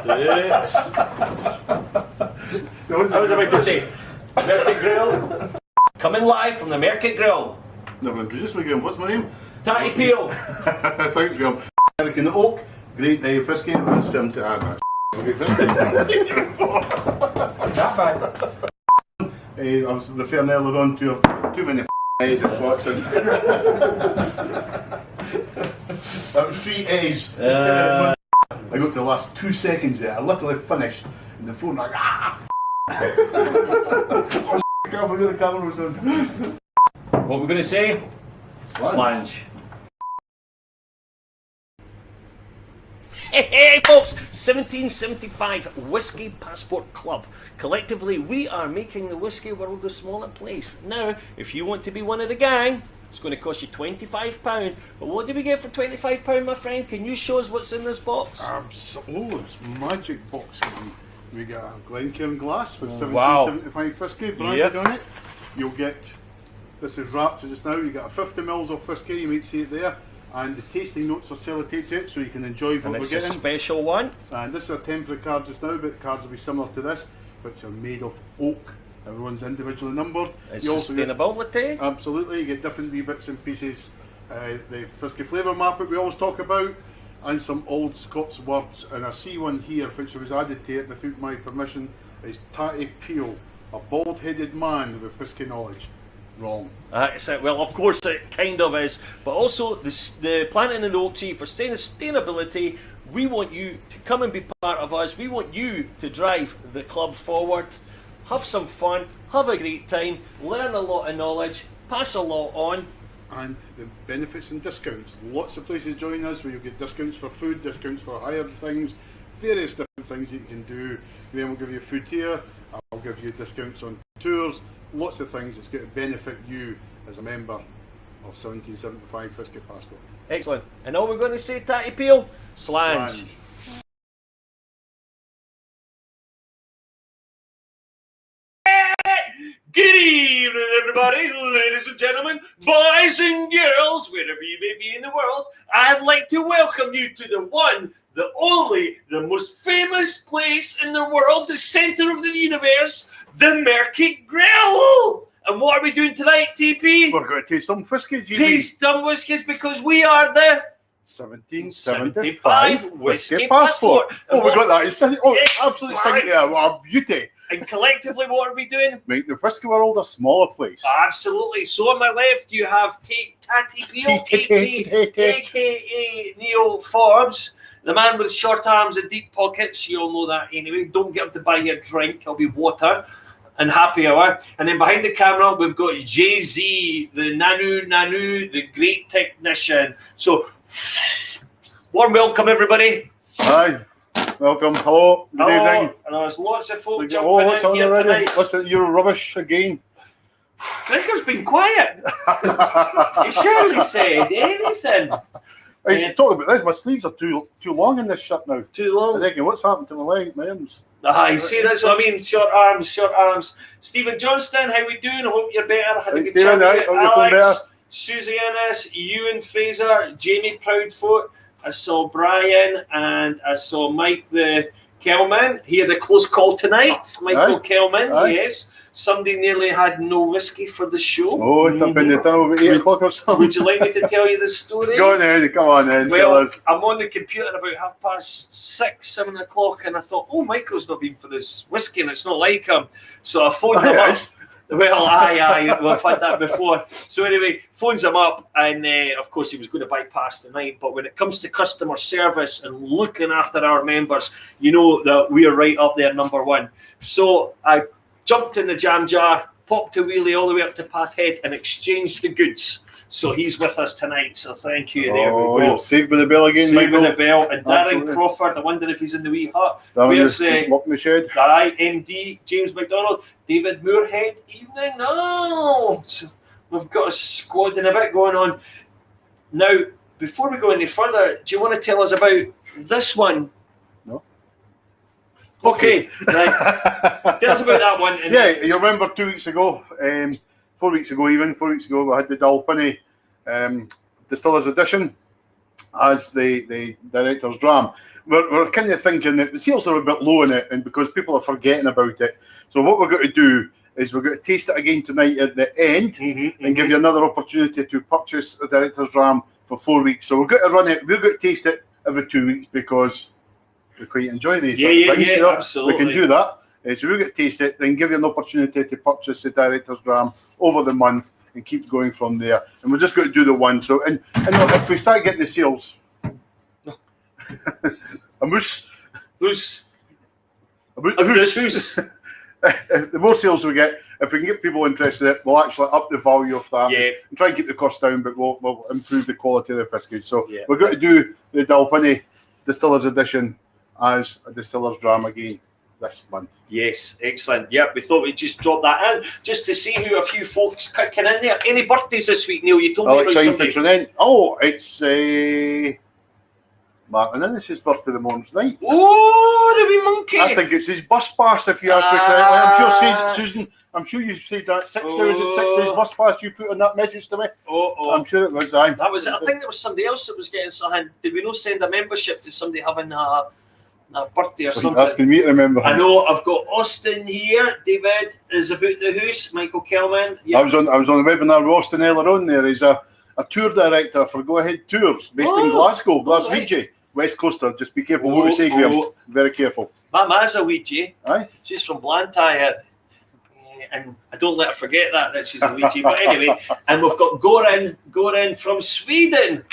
I was about to say, Market Grill, coming live from the Market Grill. Never introduced me, Graham. What's my name? Tatty Peel. Thanks, Graham. American Oak, great whiskey, 70. I was referring earlier on to too many A's in boxing. That was 3 A's. I got to the last 2 seconds there. I literally finished, and the phone like oh, I can't forget the camera was on. What we're going to say? Slange. Hey folks, 1775 Whisky Passport Club. Collectively, we are making the whisky world a smaller place. Now, if you want to be one of the gang, it's going to cost you £25. But what do we get for £25, my friend? Can you show us what's in this box? Oh, this magic box. We got a Glencairn glass with 1775 whisky branded on it. You'll get, this is wrapped just now, you got a 50 ml of whisky, you might see it there. And the tasting notes are sellotaped out so you can enjoy what we're getting. It's a special one. And this is a temporary card just now, but the cards will be similar to this, which are made of oak. Everyone's individually numbered. It's sustainability. Absolutely, you get different wee bits and pieces. The whisky flavour map that we always talk about, and some old Scots words. And I see one here which was added to it without my permission. Is Tatty Peel, a bald-headed man with whisky knowledge. Wrong. Well, of course it kind of is, but also the planting in the oak tree for sustainability. We want you to come and be part of us. We want you to drive the club forward. Have some fun, have a great time, learn a lot of knowledge, pass a lot on. And the benefits and discounts. Lots of places join us where you get discounts for food, discounts for hired things, various different things that you can do. Graham will give you food here, I'll give you discounts on tours. Lots of things that's going to benefit you as a member of 1775 Whisky Passport. Excellent. And all we're going to say, Tatty Peel, Slange. Good evening, everybody, ladies and gentlemen, boys and girls, wherever you may be in the world. I'd like to welcome you to the one, the only, the most famous place in the world, the centre of the universe, the Market Grill. And what are we doing tonight, TP? We're going to taste some whisky, GB. Taste some whiskies because we are the 1775 Whisky Passport. Oh, we got that. It's absolutely singing there. What a beauty. And collectively, what are we doing? Make the whisky world a smaller place. Absolutely. So on my left, you have Tatty Peel, a.k.a. Neil Forbes, the man with short arms and deep pockets. You all know that anyway. Don't get him to buy you a drink. It'll be water. And happy hour. And then behind the camera, we've got Jay-Z, the Nanu, the great technician. So, warm welcome, everybody. Hi. Welcome. Hello. Good evening. And there's lots of folk jumping in here tonight. Listen, you're rubbish again. Gregor's been quiet. He surely said anything. Hey, talk about this. My sleeves are too long in this shirt now. Too long? I'm thinking, what's happened to my legs, my arms? You see, that's what I mean. Short arms. Stephen Johnston, how we doing? I hope you're better. Thanks, Stephen. Alex, Susie Ennis, Ewan Fraser, Jamie Proudfoot. I saw Brian and I saw Mike the Kelman. He had a close call tonight. Michael Kelman, yes. Somebody nearly had no whiskey for the show. Oh, it's up in the town about 8 o'clock or something. Would you like me to tell you the story? Go on then, come on then. Well, I'm on the computer about 7 o'clock, and I thought, oh, Michael's not been for this whiskey, and it's not like him. So I phoned him up. Well, aye, we've had that before. So anyway, phones him up, and of course he was going to bypass the night. But when it comes to customer service and looking after our members, you know that we are right up there, number one. So I jumped in the jam jar, popped a wheelie all the way up to Pathhead, and exchanged the goods. So he's with us tonight. So thank you. There we go. Saved by the bell again, Saved Michael. by the bell. And Darren Crawford, I wonder if he's in the wee hut. Where's Loch in the shed? MD, James McDonald, David Moorhead. Evening. No. So we've got a squad and a bit going on. Now, before we go any further, do you want to tell us about this one? No. Okay. Right. Tell us about that one. Yeah, you remember 2 weeks ago, 4 weeks ago even, 4 weeks ago, we had the Dalpenny Distillers Edition. as the director's dram. We're kind of thinking that the sales are a bit low in it, and because people are forgetting about it. So what we're going to do is we're going to taste it again tonight at the end, and give you another opportunity to purchase a director's dram for 4 weeks. So we're going to run it. We're going to taste it every 2 weeks because we quite enjoy these things. Yeah, absolutely. We can do that. So we're going to taste it, then give you an opportunity to purchase the director's dram over the month and keep going from there. And we're just going to do the one. So, and if we start getting the sales, a moose. The more sales we get, if we can get people interested in it, we'll actually up the value of that and try and keep the cost down, but we'll improve the quality of the whiskies. So we're going to do the Dalwhinnie Distillers Edition as a distiller's dram again this month. Yes, excellent. Yeah, we thought we'd just drop that in just to see who a few folks kicking in there. Any birthdays this week, Neil? You told me about something. Oh, it's Martin Innes' birthday the morning tonight. Oh, the wee monkey! I think it's his bus pass, if you ask me correctly. I'm sure, Susan, you said that 6 hours at 6 days bus pass you put on that message to me. I'm sure it was. That was it. I think there was somebody else that was getting something. Did we not send a membership to somebody having a birthday or something? Asking me to remember. I know. I've got Austin here. David is about the house. Michael Kelman. Yep. I was on the webinar with Austin earlier on. There is a tour director for Go Ahead Tours based in Glasgow, Glaswegian. West Coaster, just be careful what we say, Graham. Very careful. My ma's a Ouija. Aye. She's from Blantyre. And I don't let her forget that she's a Ouija. But anyway, and we've got Goran from Sweden.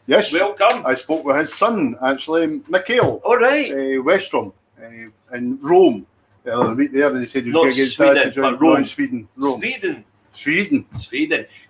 Yes. Welcome. I spoke with his son, actually, Mikhail. All right. Westrom, in Rome. The other week there, and he said he was going to get his dad to join Sweden. Rome. Sweden.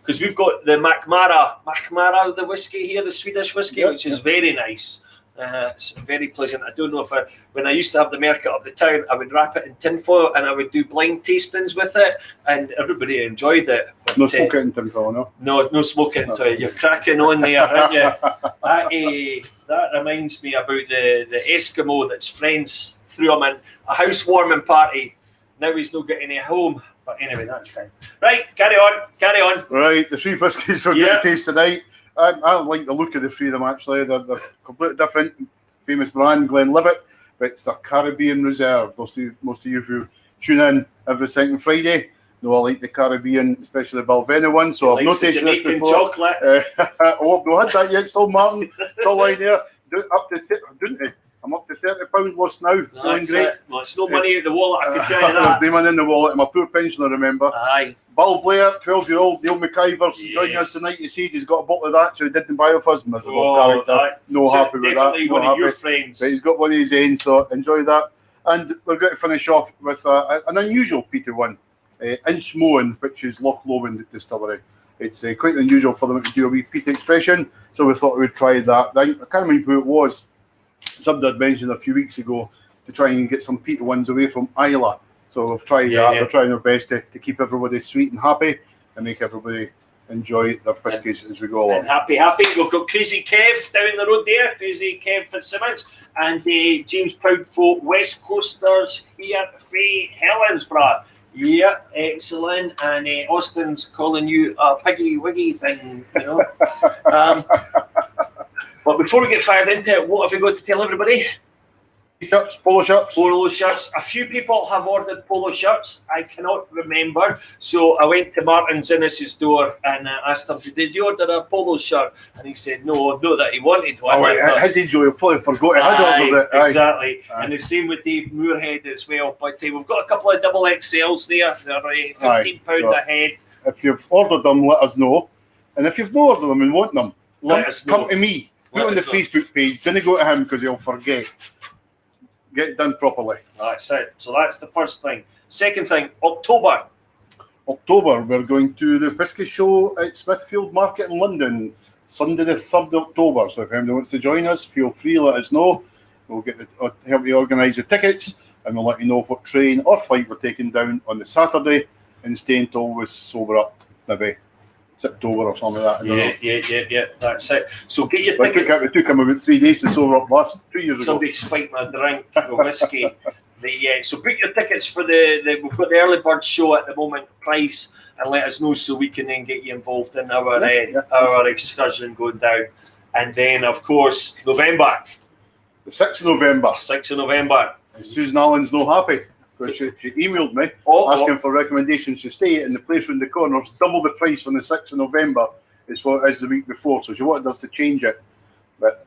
Because we've got the Macmara, the whiskey here, the Swedish whiskey, which is very nice. It's very pleasant. I don't know if when I used to have the market up the town, I would wrap it in tinfoil and I would do blind tastings with it, and everybody enjoyed it. But, no smoke it in tinfoil, no? No smoke it in tinfoil. You're cracking on there, aren't you? That reminds me about the Eskimo that's friends threw him in a housewarming party. Now he's not getting any home. But anyway, that's fine. Right, carry on. Right, the three whiskies we're going to taste tonight. I like the look of the three of them, actually. They're completely different. Famous brand, Glenlivet, but it's their Caribbean Reserve. Most of you who tune in every second Friday know I like the Caribbean, especially the Balblair one. So I've not tasted this before. Chocolate. I've not had that yet. Still, Martin. Still lying there. I'm up to £30 lost now. Feeling great. No, it's no money out the wallet. I can tell you that. There's no money in the wallet. I'm a poor pensioner, remember. Aye. Balblair, 12-year-old Neil McIver's joining us tonight. You see, he's got a bottle of that, so he didn't buy off us. Miserable character. Happy with that. Definitely one of your friends. But he's got one of his own, so enjoy that. And we're going to finish off with an unusual peaty one, Inchmoan, which is Loch Lomond Distillery. It's quite unusual for them to do a wee peaty expression, so we thought we would try that. I can't remember who it was. Somebody had mentioned a few weeks ago to try and get some peaty ones away from Islay. So we've tried that. Yeah. We're trying our best to keep everybody sweet and happy and make everybody enjoy their whiskies as we go along. And happy. We've got Crazy Kev down the road there, Crazy Kev Fitzsimmons, and James Proudfoot, West Coasters here, Faye Helensborough. Yeah, excellent. And Austin's calling you a piggy wiggy thing, you know. But before we get fired into it, what have we got to tell everybody? T-shirts, polo shirts. A few people have ordered polo shirts. I cannot remember. So I went to Martin's Innes' door and asked him, did you order a polo shirt? And he said, no, not that he wanted one. His age, you probably forgot he had ordered it. Exactly. And the same with Dave Moorhead as well. But we've got a couple of double XLs there. They're £15 a head. If you've ordered them, let us know. And if you've not ordered them and want them, come to me. Put on the Facebook page. Don't go to him because he'll forget. Get it done properly. That's it. So that's the first thing. Second thing, October, we're going to the Whisky Show at Smithfield Market in London, Sunday the 3rd of October. So if anybody wants to join us, feel free, let us know. We'll help you organise the tickets and we'll let you know what train or flight we're taking down on the Saturday and stay until we sober up, maybe September or something like that. Yeah, that's it. So get your ticket. It took him about 3 days to sober up last 2 years ago. Somebody spiked my drink of whiskey. So book your tickets for we've got the early bird show at the moment, price, and let us know so we can then get you involved in our excursion going down. And then, of course, November. The 6th of November. 6th of November. And Susan Allen's no happy because she emailed me asking for recommendations to stay, and the place round the corner was double the price on the 6th of November as what it is the week before. So she wanted us to change it. But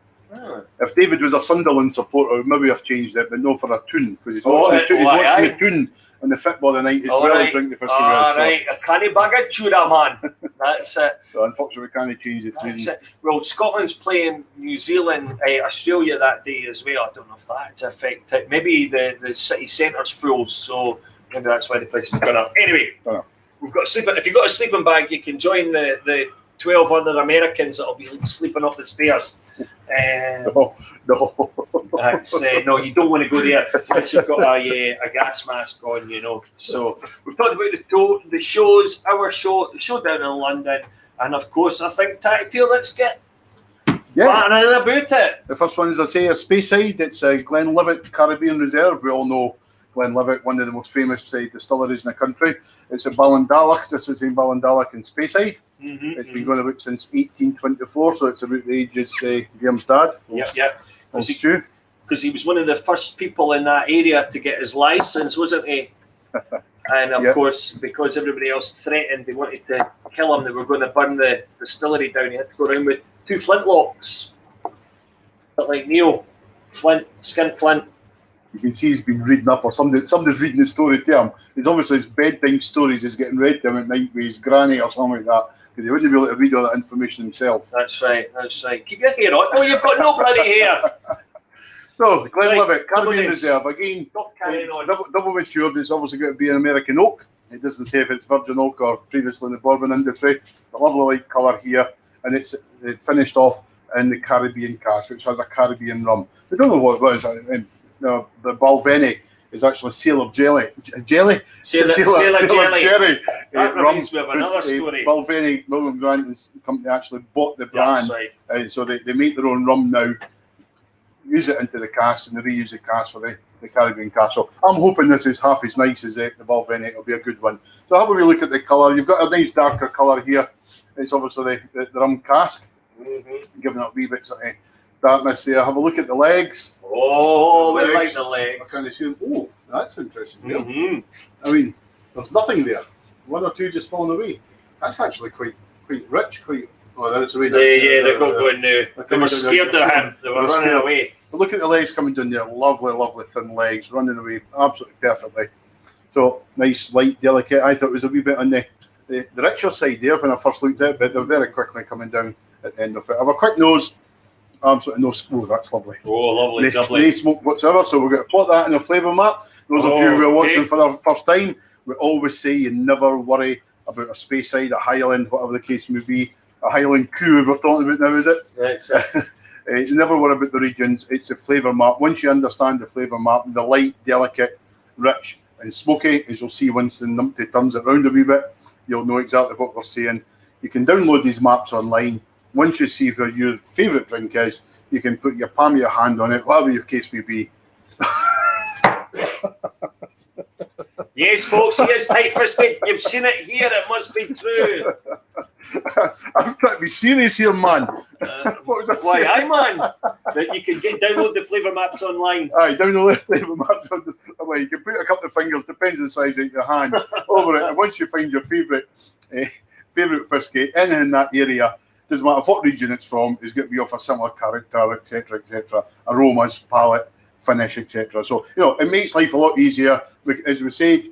if David was a Sunderland supporter, I would maybe have changed it, but no for a tune, because he's watching the tune on the football tonight as well as drink the Whisky. Right, I can't bag a tuna, man. That's it. So unfortunately, we can't change it. That's it. Well, Scotland's playing New Zealand, Australia that day as well. I don't know if that affects it. Maybe the city centre's full, so maybe that's why the price is going up. Anyway, we've got if you've got a sleeping bag, you can join the 12 other Americans that'll be sleeping up the stairs. No. No, you don't want to go there once you've got a gas mask on, you know. So we've talked about the shows, our show, the show down in London, and of course, I think Tatty Peel, let's get battering about it. The first one, as I say, is Speyside. It's Glenlivet Caribbean Reserve. We all know Glenlivet, one of the most famous distilleries in the country. It's at Ballandalloch. This is in Ballandalloch in Speyside. It's been going about since 1824, so it's about the age as Graham's dad. Yep. That's true. Because he was one of the first people in that area to get his license, wasn't he? And of course, because everybody else threatened, they wanted to kill him, they were going to burn the distillery down. He had to go around with 2 flintlocks. But like Neil, skin flint. You can see he's been reading up, or somebody's reading the story to him. It's obviously his bedtime stories is getting read to him at night with his granny or something like that, because he wouldn't be able to read all that information himself. That's right. Keep your hair on. Oh, you've got no bloody hair. So, Glenlivet Caribbean Reserve, again, double matured. It's obviously got to be an American oak. It doesn't say if it's virgin oak or previously in the bourbon industry. A lovely light colour here, and it's finished off in the Caribbean cask, which has a Caribbean rum. We don't know what it was. The Balvenie is actually sailor jelly. Sailor jelly. That reminds me of another story. Balvenie, William Grant's company actually bought the brand. Right. So they make their own rum now, use it into the cask, and they reuse the cask for the Caribbean cask. So I'm hoping this is half as nice as the Balvenie. It'll be a good one. So have a wee look at the colour. You've got a nice darker colour here. It's obviously the rum cask, giving it a wee bit of darkness there. Have a look at the legs. Oh, we like the legs. I kind of see them. Oh, that's interesting. I mean, there's nothing there. One or two just falling away. That's actually quite rich. Oh, there it's away. They're going now. They were scared of him. They were running away. But look at the legs coming down there. Lovely thin legs running away absolutely perfectly. So nice, light, delicate. I thought it was a wee bit on the richer side there when I first looked at it, but they're very quickly coming down at the end of it. I have a quick nose. Absolutely no smoke. Oh, that's lovely. Oh, lovely, lovely. No smoke whatsoever. So we're going to plot that in a flavour map. Those of you who are watching for the first time, we always say you never worry about a Speyside, a Highland, whatever the case may be. A Highland coup we're talking about now, is it? That's it. Never worry about the regions. It's a flavour map. Once you understand the flavour map, the light, delicate, rich and smoky, as you'll see once the numpty turns it round a wee bit, you'll know exactly what we're saying. You can download these maps online. Once you see where your favourite drink is, you can put your palm of your hand on it, whatever your case may be. Yes, folks, he is tight-fisted. You've seen it here. It must be true. I'm trying to be serious here, man. What was I saying? Why, man? That you can download the flavour maps online. Aye, download the flavour maps. Well, you can put a couple of fingers, depends on the size of your hand, over it. And once you find your favourite whisky, anything in that area, doesn't matter what region it's from, is going to be of a similar character, etc., aromas, palate, finish, etc. So, it makes life a lot easier. As we said,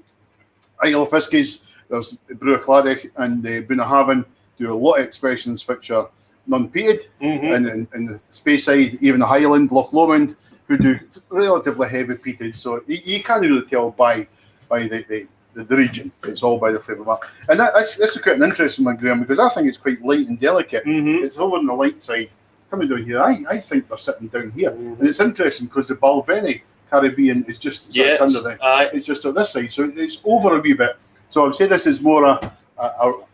Isle of Whiskies, there's Bruichladdich and Bunnahabhain do a lot of expressions which are non-peated, and in the Speyside, even the Highland, Loch Lomond, who do relatively heavy peated. So you can't really tell by the region. It's all by the flavour map. And this is quite an interesting one, Graham, because I think it's quite light and delicate. It's over on the light side. Coming down here, I think they're sitting down here. And it's interesting because the Balvenie Caribbean is just it's under there. It's just on this side. So it's over a wee bit. So I would say this is more a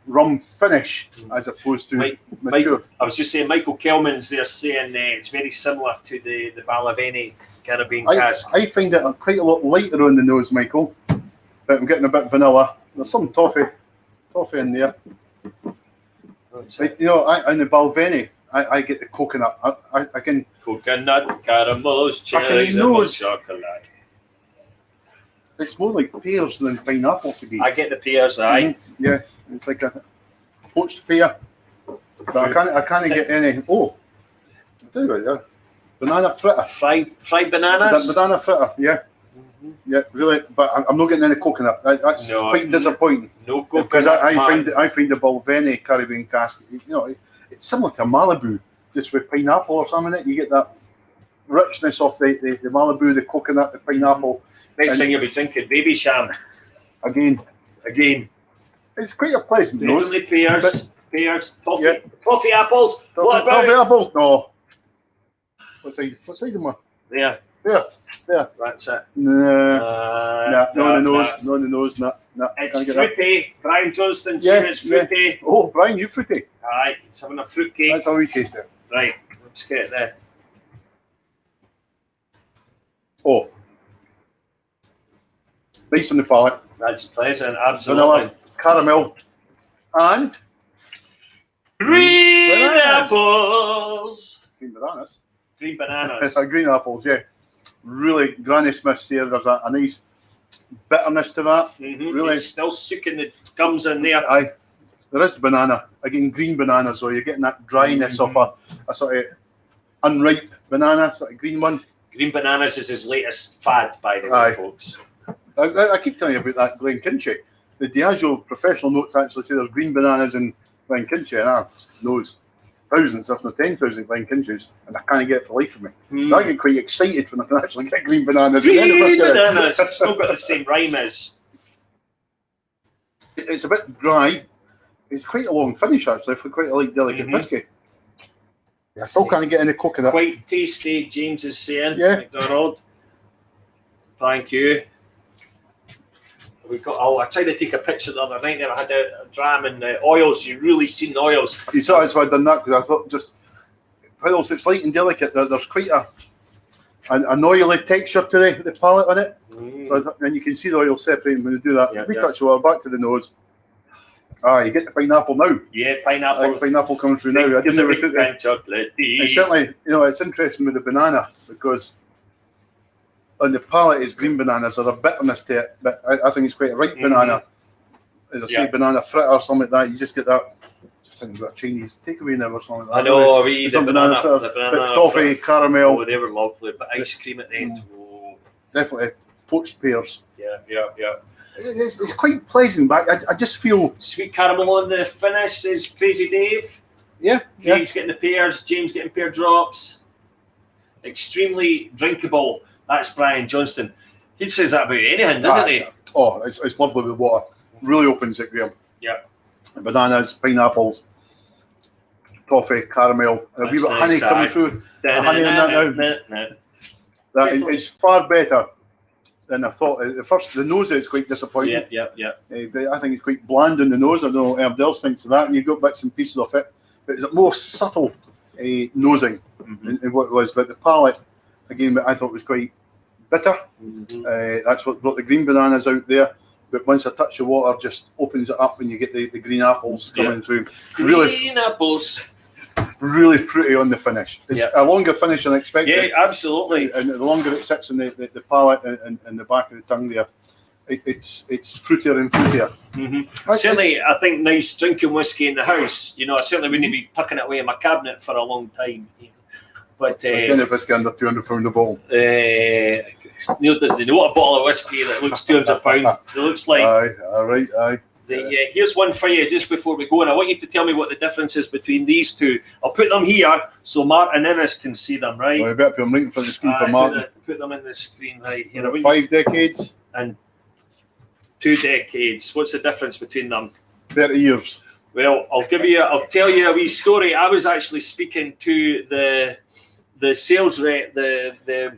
rum finish as opposed to mature. I was just saying, Michael Kelman's there saying it's very similar to the Balvenie Caribbean cask. I find it quite a lot lighter on the nose, Michael. But I'm getting a bit vanilla. There's some toffee in there. And the Balvenie, I get the coconut. I can Coconut, caramels, cherries, and chocolate. It's more like pears than pineapple to me. I get the pears, aye. Yeah, it's like a poached pear. But I can't get any. Oh, I tell you what, yeah. Banana fritter. Fried bananas? Banana fritter, yeah. Yeah, really. But I'm not getting any coconut. That's quite disappointing. No coconut. Because I find the Balblair Caribbean cask, it's similar to Malibu, just with pineapple or something in it. You get that richness of the Malibu, the coconut, the pineapple. Next thing you'll be drinking baby sham. Again. It's quite a pleasant nose. Definitely pears, toffee apples. What about toffee apples? No. What side am I? There. Yeah. That's it. No, on the nose, no. It's fruity. Brian Johnston saying it's fruity. Yeah. Oh, Brian, you fruity. Aye, it's having a fruitcake. That's how we taste it. Right, let's get it there. Oh. Nice on the palate. That's pleasant, absolutely. Vanilla, caramel, and green apples. Green bananas. Green apples, yeah. Really, Granny Smith's here. There's a nice bitterness to that. Really, it's still sucking the gums in there. Aye, there is banana. Again, green bananas, so you're getting that dryness of a sort of unripe banana, sort of green one. Green bananas is his latest fad, by the way, folks. I keep telling you about that Glenkinchie. The Diageo professional notes actually say there's green bananas in Glenkinchie, and I've knows thousands, if not 10,000 Glenkinchies, and I can't get it for life of me. So I get quite excited when I can actually get green bananas. Green bananas, it's still got the same rhyme as. It's a bit dry. It's quite a long finish actually for quite a light delicate whiskey. I still can't get any coconut. Quite tasty, James is saying. Yeah. McDonald. Thank you. I tried to take a picture the other night there. I had a dram in the oils. You really seen the oils. You saw that's why I done that, because I thought just whilst it's light and delicate, there's quite an oily texture to the palate on it. So and you can see the oil separating when you do that. We touch the water back to the nose. You get the pineapple now. Yeah, pineapple. Pineapple comes through now. I didn't ever think that. And certainly, it's interesting with the banana because on the palate is green bananas. There's a bitterness to it, but I think it's quite a ripe banana. As I say, banana fritter or something like that. You just get that. Just thinking about a Chinese takeaway now or something like that. I know, the banana toffee, caramel. Oh, they were lovely, but ice cream at the end. Definitely poached pears. Yeah. It's quite pleasant, but I just feel sweet caramel on the finish. Says Crazy Dave. Yeah. James getting the pears. James getting pear drops. Extremely drinkable. That's Brian Johnston. He says that about anything, doesn't he? Oh, it's lovely with water. Really opens it, Graham. Yeah. Bananas, pineapples, toffee, caramel, a wee bit of honey coming through. Honey in that now. It's far better than I thought. The nose is quite disappointing. Yeah. But I think it's quite bland in the nose. I don't know what anybody else thinks of that. And you've got bits and pieces of it. But it's a more subtle nosing in what it was. But the palate, again, I thought was quite bitter. That's what brought the green bananas out there. But once I touch the water, just opens it up and you get the green apples coming through. Green apples. Really fruity on the finish. It's a longer finish than expected. Yeah, absolutely. And the longer it sits in the palate and the back of the tongue there, it's fruitier and fruitier. Certainly, I think nice drinking whiskey in the house. I certainly wouldn't be tucking it away in my cabinet for a long time. But kind of whiskey under £200 a bottle. Neil doesn't know what a bottle of whiskey that looks £200. It looks like. Aye. Here's one for you just before we go, and I want you to tell me what the difference is between these two. I'll put them here so Martin Innes can see them, right? Well, I better put them right in front of the screen for Martin. Put them in the screen right here. 5 decades and 2 decades. What's the difference between them? 30 years. Well, I'll tell you a wee story. I was actually speaking to the sales rep, the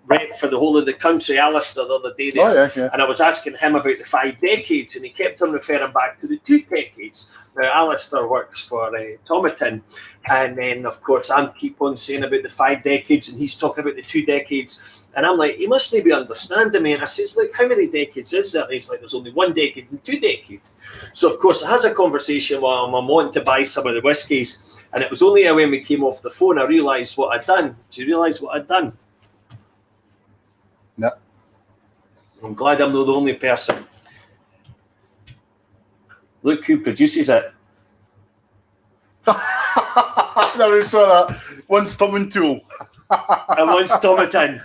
rep for the whole of the country, Alistair, the other day there. And I was asking him about the 5 decades, and he kept on referring back to the 2 decades. Now, Alistair works for Tomatin, and then, of course, I keep on saying about the 5 decades, and he's talking about the 2 decades. And I'm like, he must be understanding me. And I says, like, how many decades is there? And he's like, there's only 1 decade and 2 decades. So, of course, I had a conversation while I'm wanting to buy some of the whiskies. And it was only when we came off the phone I realised what I'd done. Do you realise what I'd done? No. I'm glad I'm not the only person. Look who produces it. Never saw that. One's Tom and Tool. And one's Tomatin.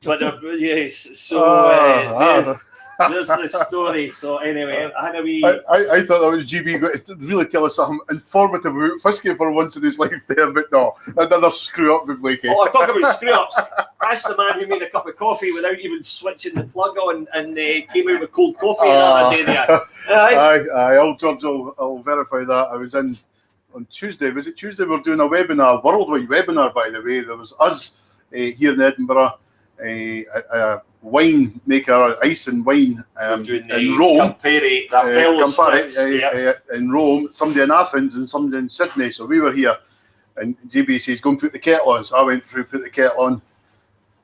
But yes, so there's the story. So anyway, I had a wee... I thought that was GB going to really tell us something informative about whiskey for once in his life there, but no, another screw up with Blakey. Oh, I talk about screw ups. That's the man who made a cup of coffee without even switching the plug on and came out with cold coffee another day there. Aye, old George will verify that. I was in on Tuesday. Was it Tuesday? We were doing a webinar, worldwide webinar, by the way. There was us here in Edinburgh, a wine maker, ice and wine in Rome. Campari, in Rome, somebody in Athens and somebody in Sydney. So we were here, and GB says, go and put the kettle on. So I went through, put the kettle on,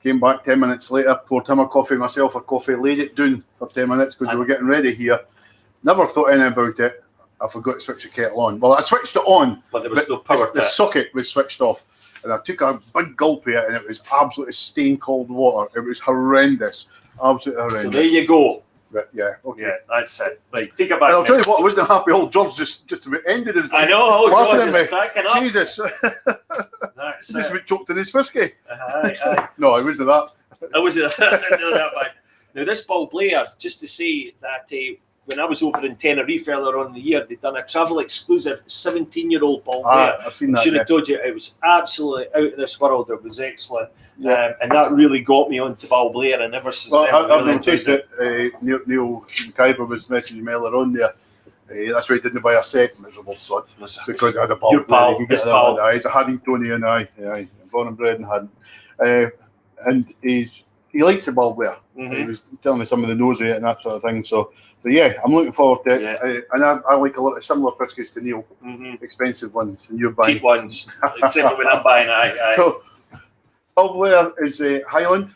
came back 10 minutes later, poured him a coffee, myself a coffee, laid it down for 10 minutes because we were getting ready here. Never thought anything about it. I forgot to switch the kettle on. Well, I switched it on, but there was no power to it. The socket was switched off. And I took a big gulp of it, and it was absolutely stone cold water. It was horrendous, absolutely horrendous. So there you go. But yeah, okay. Yeah, that's it. Right, take it back. And I'll tell you what, I wasn't happy. Old George just about ended his. I know, old George is cracking up. Jesus, that's just about choked in his whiskey. Aye. No, it wasn't that. I wasn't that bad. Now this Balblair, just to say that. When I was over in Tenerife earlier on in the year, they'd done a travel exclusive 17-year-old Balblair. I've seen that. I should have told you it was absolutely out of this world. It was excellent, and that really got me onto Balblair. And ever since then, I've noticed it. Neil Kyber was messaging me earlier on there. That's why he didn't buy a set, miserable sod, because I had a Balblair. He's a Haddingtonian, aye, born and bred in Haddon, and he likes the Balblair. He was telling me some of the nose of it and that sort of thing. So yeah, I'm looking forward to it. Yeah. And I like a lot of similar whiskies to Neil. Expensive ones, and you're buying cheap ones. Except when I'm buying, aye. So Balblair is Highland.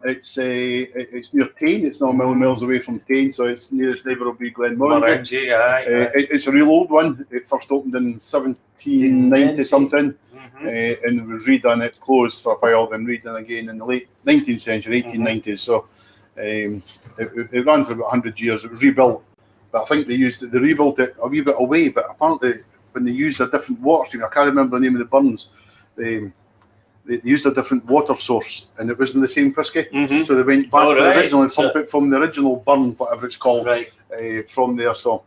It's near Tain. It's not a million miles away from Tain, so its nearest neighbour will be Glenlivet. It's a real old one. It first opened in 1790 something. And it was redone. It closed for a while, then redone again in the late 19th century, 1890s. So it ran for about 100 years. It was rebuilt, but I think they rebuilt it a wee bit away. But apparently, when they used a different water stream, I can't remember the name of the burns. They used a different water source, and it wasn't the same whiskey. So they went back to the original and pumped it from the original burn, whatever it's called, from there. So,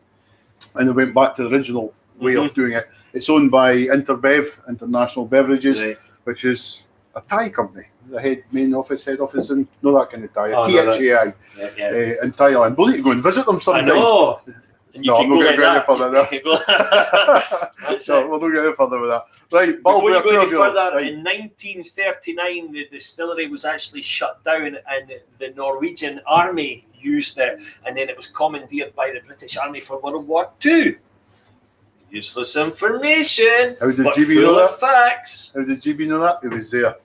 and they went back to the original way of doing it. It's owned by Interbev, International Beverages, which is a Thai company. The head office, and no, that kind of Thai, THAI in Thailand. We'll need to go and visit them sometime. I know. No, I'm not going to go any further now. So we'll not go any further with that. Right, before you go any further, in 1939, the distillery was actually shut down, and the Norwegian army used it, and then it was commandeered by the British Army for World War II. Useless information. How did GB know that? Facts. How did GB know that? It was there.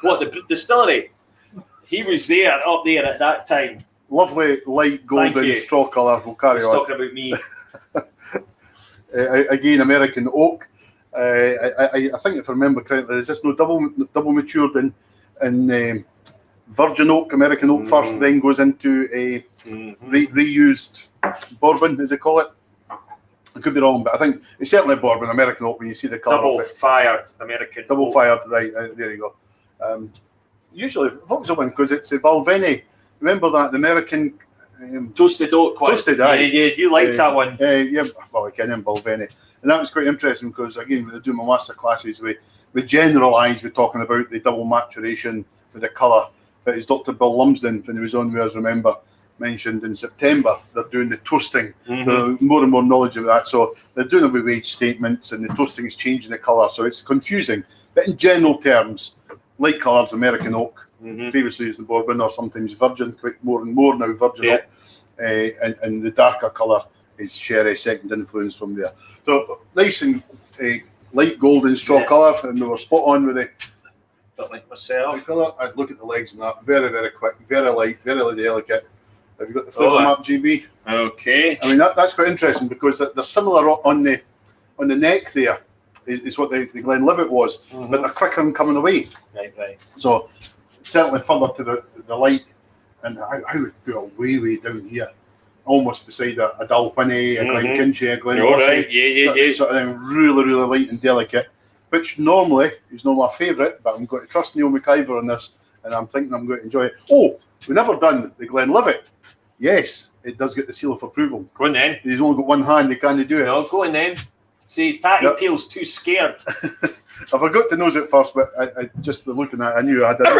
What, the distillery? He was there, up there at that time. Lovely light golden straw colour. We'll carry on. Talking about me. Again, American oak. I think if I remember correctly, is this no double matured in virgin oak, American oak first, then goes into a reused bourbon, as they call it. I could be wrong, but I think it's certainly bourbon, American oak, when you see the colour of it. Double-fired American Double fired, right, there you go. Usually, Vauxhall because it's a Balvenie. Remember that, the American... toasted oak. Toasted, aye. Yeah, you like that one. Yeah, well, I can in Balvenie. And that was quite interesting because, again, when I do my master classes, we generalise, we're talking about the double maturation with the colour. But it's Dr. Bill Lumsden, when he was on with us, remember, mentioned in September, they're doing the toasting. There's more and more knowledge of that. So they're doing it with age statements, and the toasting is changing the colour. So it's confusing. But in general terms, light colours, American oak, previously used in bourbon, or sometimes virgin, quite more and more now virgin oak. And the darker colour is sherry, second influence from there. So nice and light golden straw colour, and they were spot on with it. Don't like myself. The colour, I'd look at the legs and that. Very, very quick, very light, very delicate. Have you got the flavour map, GB? Okay. I mean, that's quite interesting because they're similar on the neck there. Is what the Glenlivet was, but they're quicker in coming away. Right. So certainly further to the light, and I would put a way down here, almost beside a Dalwhinnie, a Glenkinchie, a Glenmossy. Yeah. Sort of thing, really light and delicate, which normally is not my favourite, but I'm going to trust Neil McIver on this, and I'm thinking I'm going to enjoy it. Oh, we've never done the Glenlivet. Yes, it does get the seal of approval. Go on then. He's only got one hand, they can't do it. No, go on then. See, Tatty Peel's too scared. I forgot to nose it first, but I just looking at it, I knew I had that.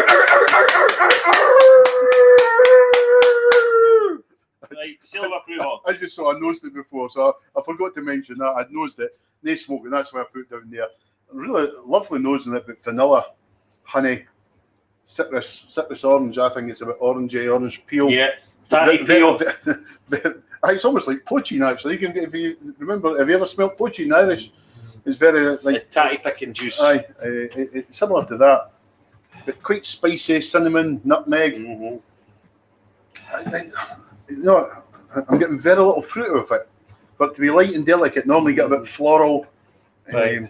Right, seal of approval. I just saw I nosed it before, so I forgot to mention that. I'd nosed it. No smoke, and that's why I put it down there. Really lovely nosing it, but vanilla, honey, citrus orange. I think it's a bit orangey, orange peel. Yeah, Tatty Peel. It's almost like poaching, actually. You can get, if you remember, have you ever smelled poaching in Irish? It's very like tatty picking juice. Aye, it's similar to that, but quite spicy, cinnamon, nutmeg. I'm getting very little fruit with it, but to be light and delicate, normally get a bit floral. Right.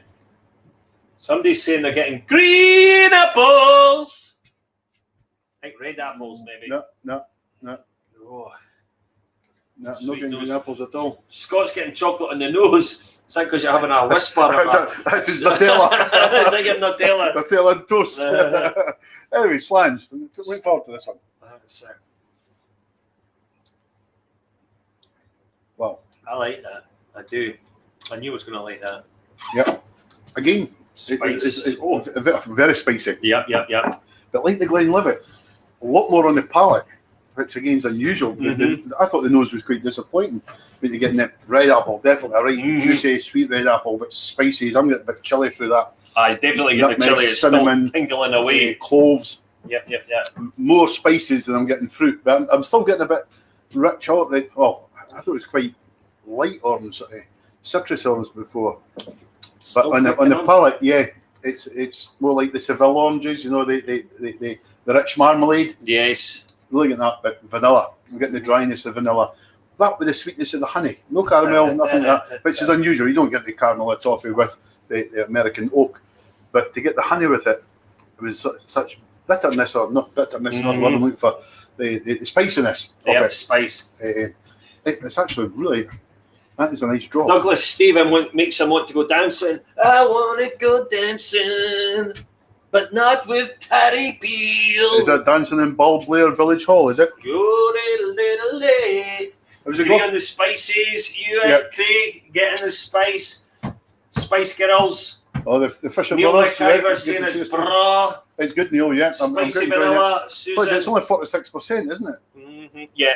Somebody's saying they're getting green apples. I think red apples, maybe. No. Oh. No, not getting green apples at all. Scott's getting chocolate on the nose. Is that because you're having a whisper? That's just Nutella. Is that your Nutella? Nutella and toast. Anyway, Slange. Looking forward to this one. That's it. Wow. I like that. I do. I knew I was going to like that. Yep. Again, Spice. it's very spicy. Yep. But like the Glenlivet, a lot more on the palate, which again is unusual. I thought the nose was quite disappointing. But you're getting that red apple, definitely a right juicy, sweet red apple, but spicy. I'm getting a bit chilly through that. I definitely get the chili. It's cinnamon, still tingling away. Cloves. Yep. More spices than I'm getting fruit, but I'm still getting a bit rich orange. Oh, I thought it was quite light orange, citrus orange before. But on the palate, yeah, it's more like the Seville oranges, the rich marmalade. Yes. Really getting that bit vanilla. I'm getting the dryness of vanilla, but with the sweetness of the honey. No caramel, nothing like that, which is unusual. You don't get the caramel toffee with the American oak, but to get the honey with it, it was such bitterness, or not bitterness, not what I'm looking for, the spiciness of it. Spice. It's actually really, that is a nice draw. Douglas Stephen makes him want to go dancing. I want to go dancing, but not with Tatty Peel. Is that dancing in Balblair Village Hall, is it? Agree on the spices. You and Craig getting the spice. Spice Girls. Oh, the Fisher Neil Brothers. McIver saying it's bra. It's good, Neil, yeah. I'm Spicy vanilla. It. It's only 46%, isn't it? Yeah.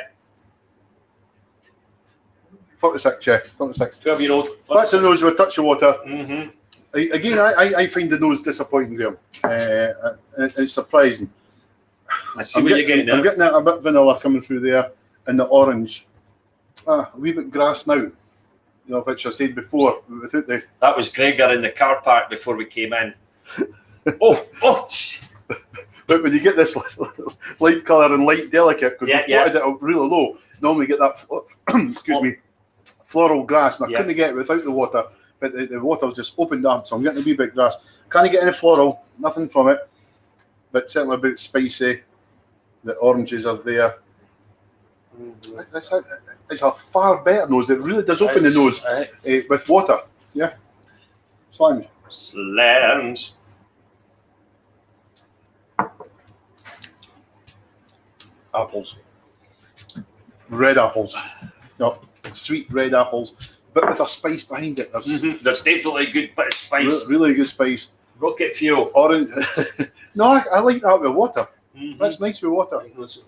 46, yeah. 46. 12-year-old. Back to the nose with a touch of water. Again, I find the nose disappointing, Graham. It's surprising. I see what you're getting I'm getting a bit vanilla coming through there, and the orange. A wee bit grass now. Which I said before, without the... That was Gregor in the car park before we came in. oh! But when you get this light colour and light delicate, because we plotted it really low, normally you get that, floral grass, and I couldn't get it without the water, but the water was just opened up, so I'm getting a wee bit grass. Can't get any floral, nothing from it, but certainly a bit spicy. The oranges are there. It's a far better nose. It really does open the nose with water. Yeah. Slange. Apples. Red apples. No, sweet red apples, but with a spice behind it. There's definitely a good bit of spice. Really good spice. Rocket fuel. Orange. No, I like that with water. That's nice with water.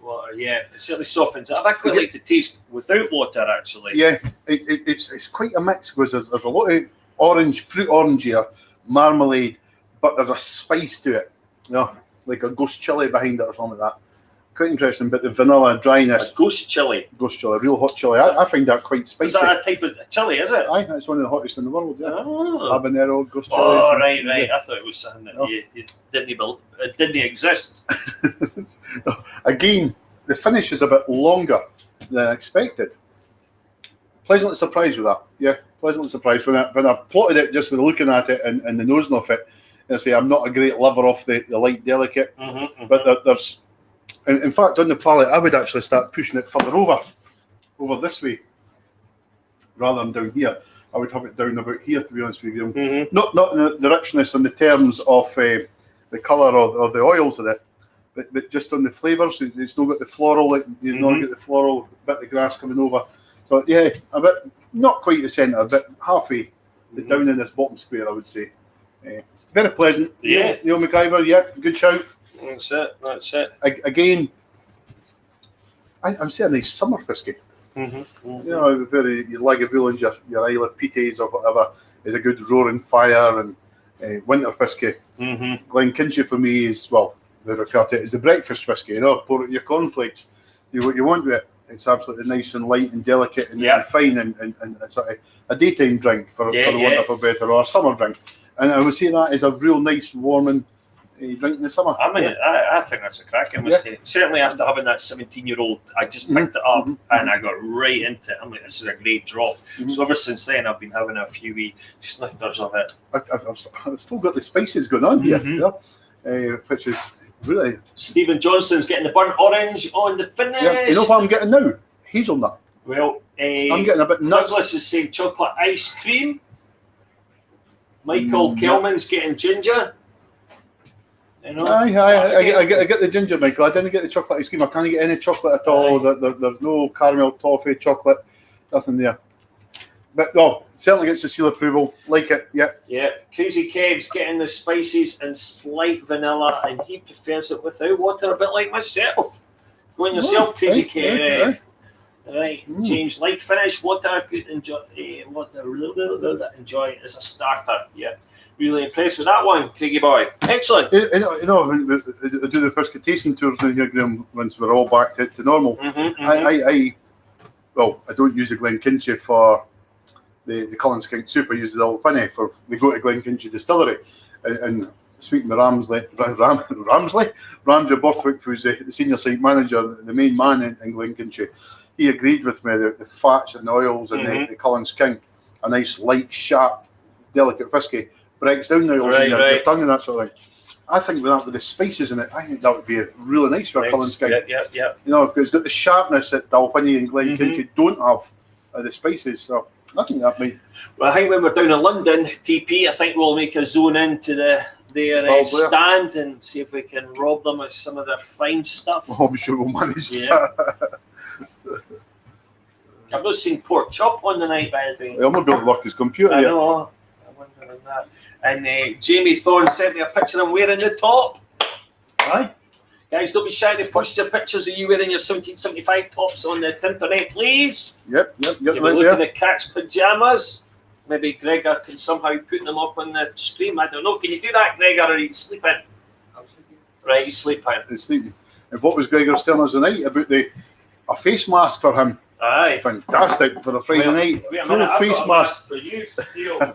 Water, yeah. It certainly softens it. I quite like the taste without water, actually. Yeah, it's quite a mix because there's a lot of fruit orange here, marmalade, but there's a spice to it. Like a ghost chili behind it or something like that. quite interesting. But the vanilla dryness, A ghost chili. ghost chili, real hot chili. I find that quite spicy. Is that a type of chili, is it? Aye, it's one of the hottest in the world. Yeah, Oh, Habanero, ghost chili. oh right. I thought it was something that you didn't exist. Again, the finish is a bit longer than expected. Pleasantly surprised with that. Yeah, pleasantly surprised when I plotted it just with looking at it and the nosing of it. I say I'm not a great lover of the light delicate, but there's, in fact, on the palate, I would actually start pushing it further over this way, rather than down here. I would have it down about here, to be honest with you. Not in the richness in the terms of the colour or the oils of it, but just on the flavours. It's not got the floral, you not get the floral bit of the grass coming over. So yeah, a bit, not quite the centre, but halfway down in this bottom square, I would say. Very pleasant. Yeah. Neil McIver, yeah, good shout. That's it. Again, I'm saying a nice summer whisky. You know, your Lagavulins, your Isle of Pities or whatever is a good roaring fire, and winter whisky. Glenkinchie for me is, well, they refer to it as the breakfast whisky. You know, pour it in your cornflakes. Do what you want with it. It's absolutely nice and light and delicate and fine and sort of a daytime drink for the want of a better, or a summer drink. And I would say that is a real nice warming drink in the summer. I mean, I think that's a cracking whiskey. Certainly after having that 17-year-old, I just picked it up and I got right into it. I'm like, this is a great drop. So ever since then, I've been having a few wee snifters of it. I've still got the spices going on here, you know, which is really... Stephen Johnston's getting the burnt orange on the finish. Yeah. You know what I'm getting now? Hazelnut. Well, I'm getting a bit nuts. Douglas is saying chocolate ice cream. Michael Kelman's getting ginger. You know? I get the ginger, Michael. I didn't get the chocolate ice cream. I can't get any chocolate at all. There's no caramel, toffee, chocolate, nothing there. But no, certainly gets the seal approval. Like it, yeah. Yeah, Crazy Kev's getting the spices and slight vanilla, and he prefers it without water, a bit like myself. Go on yourself, Crazy Kev. Right, James, light finish, water, good, enjoy. Enjoy as a starter. Yeah, really impressed with that one, Craigie boy. Excellent. You know, when we do the whisky tasting tours in here, Graham, once we're all back to normal. I don't use the Glenkinchie for the Cullen Skink Soup. I use the Little Pinny for they go to Glenkinchie Distillery. And speaking to Ramsey Borthwick, who's the senior site manager, the main man in Glenkinchie, he agreed with me that the fats and the oils and the Cullen Skink, a nice light, sharp, delicate whisky, breaks down the oils in your tongue and that sort of thing. I think with the spices in it, I think that would be really nice for a Cullen Skink. Yeah. You know, because it's got the sharpness that Dalwhinnie and Glenkinchie don't have, the spices. So I think that might. Well, I think when we're down in London, TP, I think we'll make a zone into their stand and see if we can rob them of some of their fine stuff. Oh, I'm sure we'll manage that. I've not seen pork chop on the night, by the way. I'm not going to work his computer I know. I'm wondering that. And Jamie Thorne sent me a picture of him wearing the top. Aye. Guys, don't be shy to post your pictures of you wearing your 1775 tops on the internet, please. Yep. You're looking at Cat's pyjamas. Maybe Gregor can somehow put them up on the stream. I don't know. Can you do that, Gregor, or are you sleeping? I'm sleeping. Right, he's sleeping. He's sleeping. And what was Gregor's telling us tonight about a face mask for him? Aye. Fantastic for a Friday night. Wait a minute, face mask for you, Theo.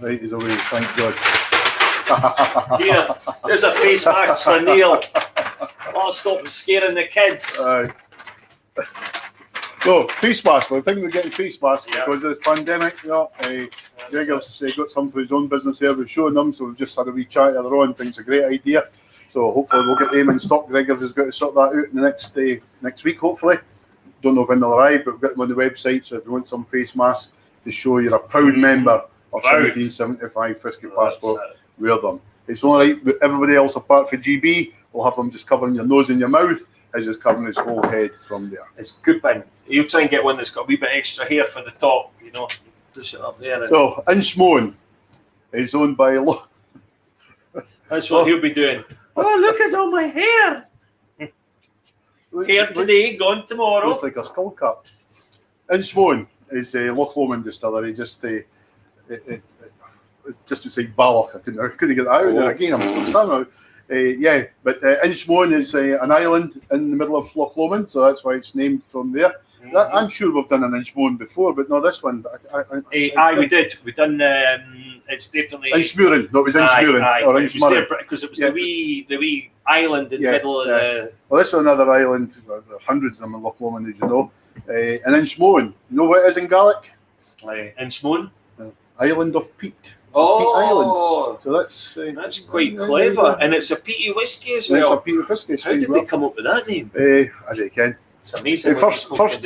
Right, he's away. Thank God. Here, there's a face mask for Neil. I'll stop scaring the kids. Aye. No, face mask. I think we're getting face masks because of this pandemic. You know, Gregor's got some for his own business here. We're showing them, so we've just had a wee chat earlier on. Think it's a great idea. So hopefully we'll get them in stock. Gregor's has got to sort that out in the next week, hopefully. Don't know when they'll arrive, but we'll get them on the website. So if you want some face masks to show you're a proud member of 1775 Whisky Passport, wear them. It's all right, but everybody else apart from GB will have them just covering your nose and your mouth, as just covering his whole head from there. It's good, man. You'll try and get one that's got a wee bit extra hair for the top, you know. Push it up there. So, Inchmoan is owned by Loch. That's what he'll be doing. Oh, look at all my hair. Hair today, gone tomorrow. Looks like a skull cap. Inchmoan is a Loch Lomond distillery. Just just to say Balloch. I couldn't get that out there again. I'm sorry. But Inchmoan is an island in the middle of Loch Lomond, so that's why it's named from there. I'm sure we've done an Inchmoan before, but not this one. We did. We done. It's definitely Inchmoan. No, it was Inchmoan or Inchmoan because it was the wee island in the middle of the. Well, this is another island. There's hundreds of them in Loch Lomond, as you know. And Inchmoan. You know what it is in Gaelic? Inchmoan. Island of peat. Peat Island. So that's quite clever, and it's a peaty whiskey as well. It's a peaty whiskey. How did they come up with that name? I don't know. It's amazing. First was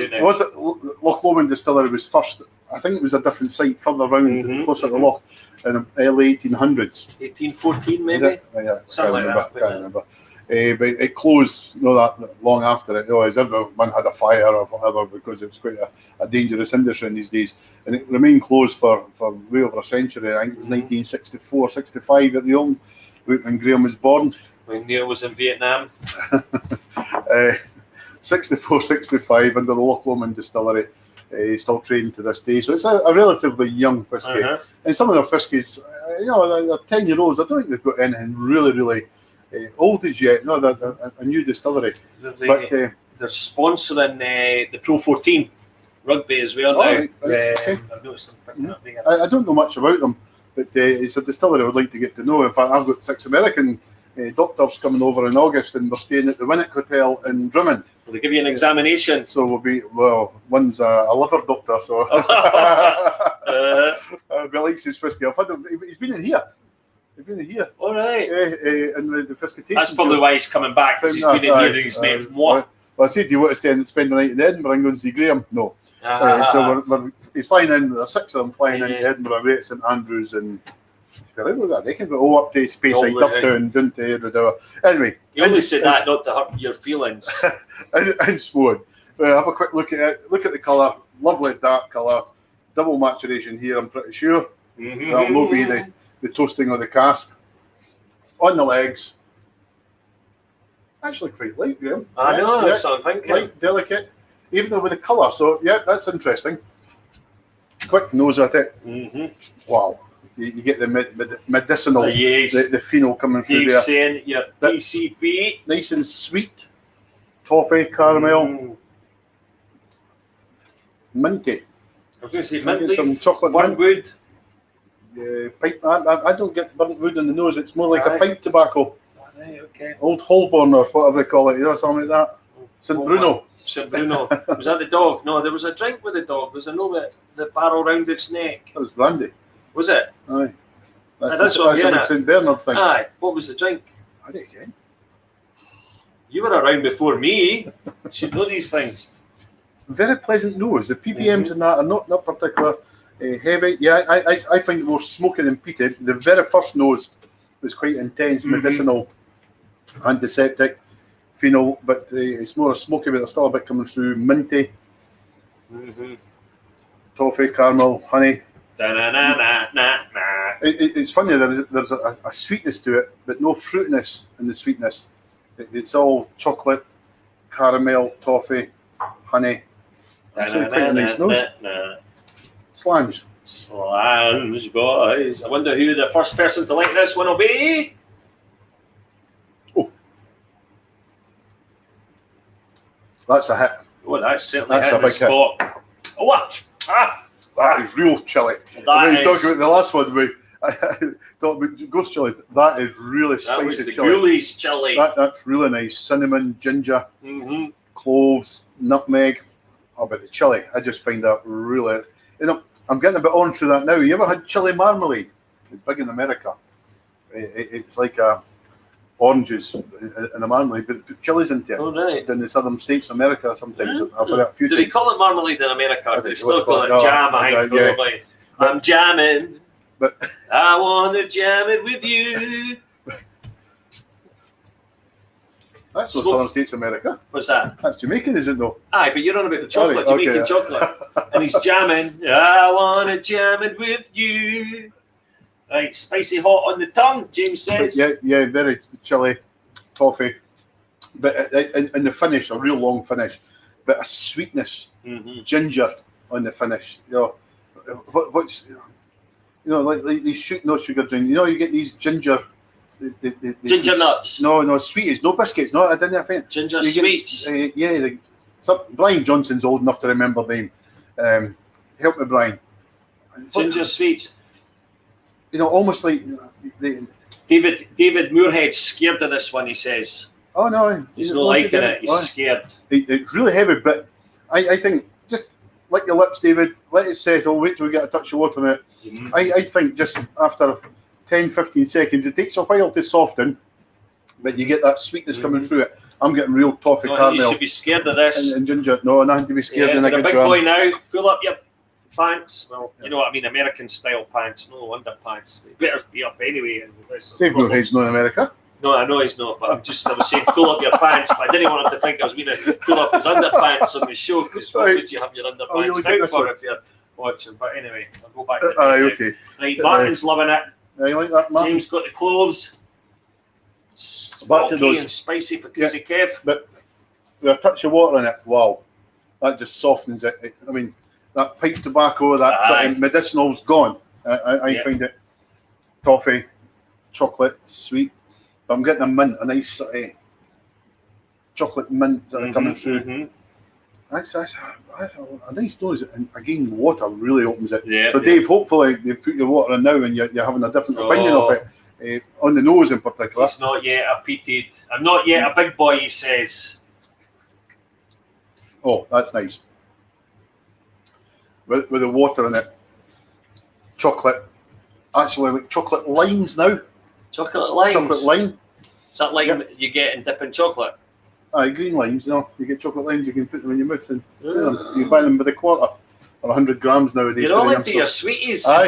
it Loch Lomond Distillery was first. I think it was a different site further around, closer to the Loch, in the early 1800s. 1814 maybe. Yeah, something like that. Can't remember. But it closed not that long after it, as everyone had a fire or whatever, because it was quite a dangerous industry in these days. And it remained closed for way over a century. I think it was 1964, 65 at the old, when Graham was born. When Neil was in Vietnam. 64, 65 under the Loch Lomond Distillery. Still trading to this day. So it's a relatively young whiskey. And some of the whiskies, they're 10-year-olds. I don't think they've got anything really old as yet. No, they're a new distillery. They're sponsoring the Pro 14 rugby as well now. Okay. I've noticed them picking up there. I don't know much about them, but it's a distillery I would like to get to know. In fact, I've got 6 American doctors coming over in August, and we're staying at the Winnock Hotel in Drummond. Will they give you an examination? So one's a liver doctor, so he likes his whiskey. He's been in here. All right. And the Piscatation. That's probably why he's coming back, because he's been in here and he's met moi. Well, I said, do you want to spend the night in Edinburgh and go and see Graham? No. So he's flying in. There's 6 of them flying into Edinburgh, right at St Andrews, and they can go up to Speyside, Dufftown, down to Edinburgh. Anyway, you only said that not to hurt your feelings. Inchmoan. Have a quick look at it. Look at the colour. Lovely dark colour. Double maturation here, I'm pretty sure. That'll not be the toasting of the cask. On the legs. Actually quite light, Graham. I know, that's what I'm thinking. Light, delicate. Even though with the colour, so that's interesting. Quick nose at it. Wow. You get the medicinal, the phenol coming through there. Saying your TCP. Nice and sweet. Toffee, caramel. Minty. I was going to say mint leaf, some chocolate burnt wood. Yeah, pipe. I don't get burnt wood in the nose. It's more like a pipe tobacco. Right, okay. Old Holborn or whatever they call it. Something like that. St Bruno. St Bruno. Was that the dog? No, there was a drink with the dog. Was there no the barrel round its neck? That was brandy. Was it? Aye. That's a St Bernard thing. Aye. What was the drink? I did again. You were around before me. You should know these things. Very pleasant nose. The ppms in that are not particular heavy. Yeah, I find it more smoky than peated. The very first nose was quite intense, medicinal, antiseptic, phenol, but it's more a smoky, but there's still a bit coming through. Minty, toffee, caramel, honey. It's funny, there's a sweetness to it, but no fruitiness in the sweetness. It's all chocolate, caramel, toffee, honey. Actually quite a nice nose. Slange. Slange, boys. I wonder who the first person to like this one will be. Oh. That's a hit. Oh, that's certainly a big hit. Oh, that is real chili. When you talk about the last one, we talk about ghost chili. That is really spicy chili. That was the ghoulies chili. That's really nice. Cinnamon, ginger, cloves, nutmeg. Oh, but the chili, I just find that really... I'm getting a bit on through that now. You ever had chili marmalade? It's big in America. It's like oranges in a marmalade, but chili's into it. Oh, right. In the southern states, America, sometimes. I've had it a few times. Do they call it marmalade in America? They still call it jam, I think, probably. I'm jamming. But I want to jam it with you. That's not southern states, America. What's that? That's Jamaican, isn't it? No. Aye, but you're on about the chocolate, Jamaican chocolate. And he's jamming. I want to jam it with you. Right, spicy hot on the tongue, James says. Yeah, very chilly, toffee. But in the finish, a real long finish. But a sweetness, ginger on the finish. What's You know, like these no sugar drink. You know, you get these ginger. Ginger nuts. No, sweeties, no biscuits. No, I didn't think. Ginger sweets. Brian Johnson's old enough to remember them. Help me, Brian. Ginger sweets. You know, almost like David Moorhead's scared of this one. He says. Oh no, he's not liking it. He's scared. It's really heavy, but I think just lick your lips, David. Let it settle. Wait till we get a touch of water in it. Mm-hmm. I think just after 10-15 seconds, it takes a while to soften, but you get that sweetness coming through it. I'm getting real toffee caramel. You should be scared of this. And ginger. No, nothing to be scared of. You're a big boy now. Pull up your pants. Well, you know what I mean, American style pants, no underpants. They better be up anyway. Dave Moorhead's not in America. No, I know he's not, but I was saying pull up your pants, but I didn't want him to think I was going to pull up his underpants on the show, because why would you have your underpants out for if you're watching? But anyway, I'll go back to the okay. Right, Martin's loving it. I like that, Martin. James got the cloves. Back to those. And spicy for Crazy Kev. But with a touch of water in it, wow, that just softens it. I mean, that pipe tobacco, that sort of medicinal's gone. I find it toffee, chocolate, sweet. But I'm getting a nice sort of chocolate mint that are coming through. Mm-hmm. That's a nice nose. And again, water really opens it. Yeah, so, Dave, hopefully you've put your water in now and you're having a different opinion of it. On the nose in particular. He's not yet repeated. I'm not yet a big boy, he says. Oh, that's nice. With the water in it. Chocolate. Actually, like chocolate limes now. Chocolate limes? Chocolate lime. Is that lime you get in dipping chocolate? Green limes, you know. You get chocolate limes, you can put them in your mouth and chew them. You buy them by the quarter. Or 100 grams nowadays. You're all into your sweeties. I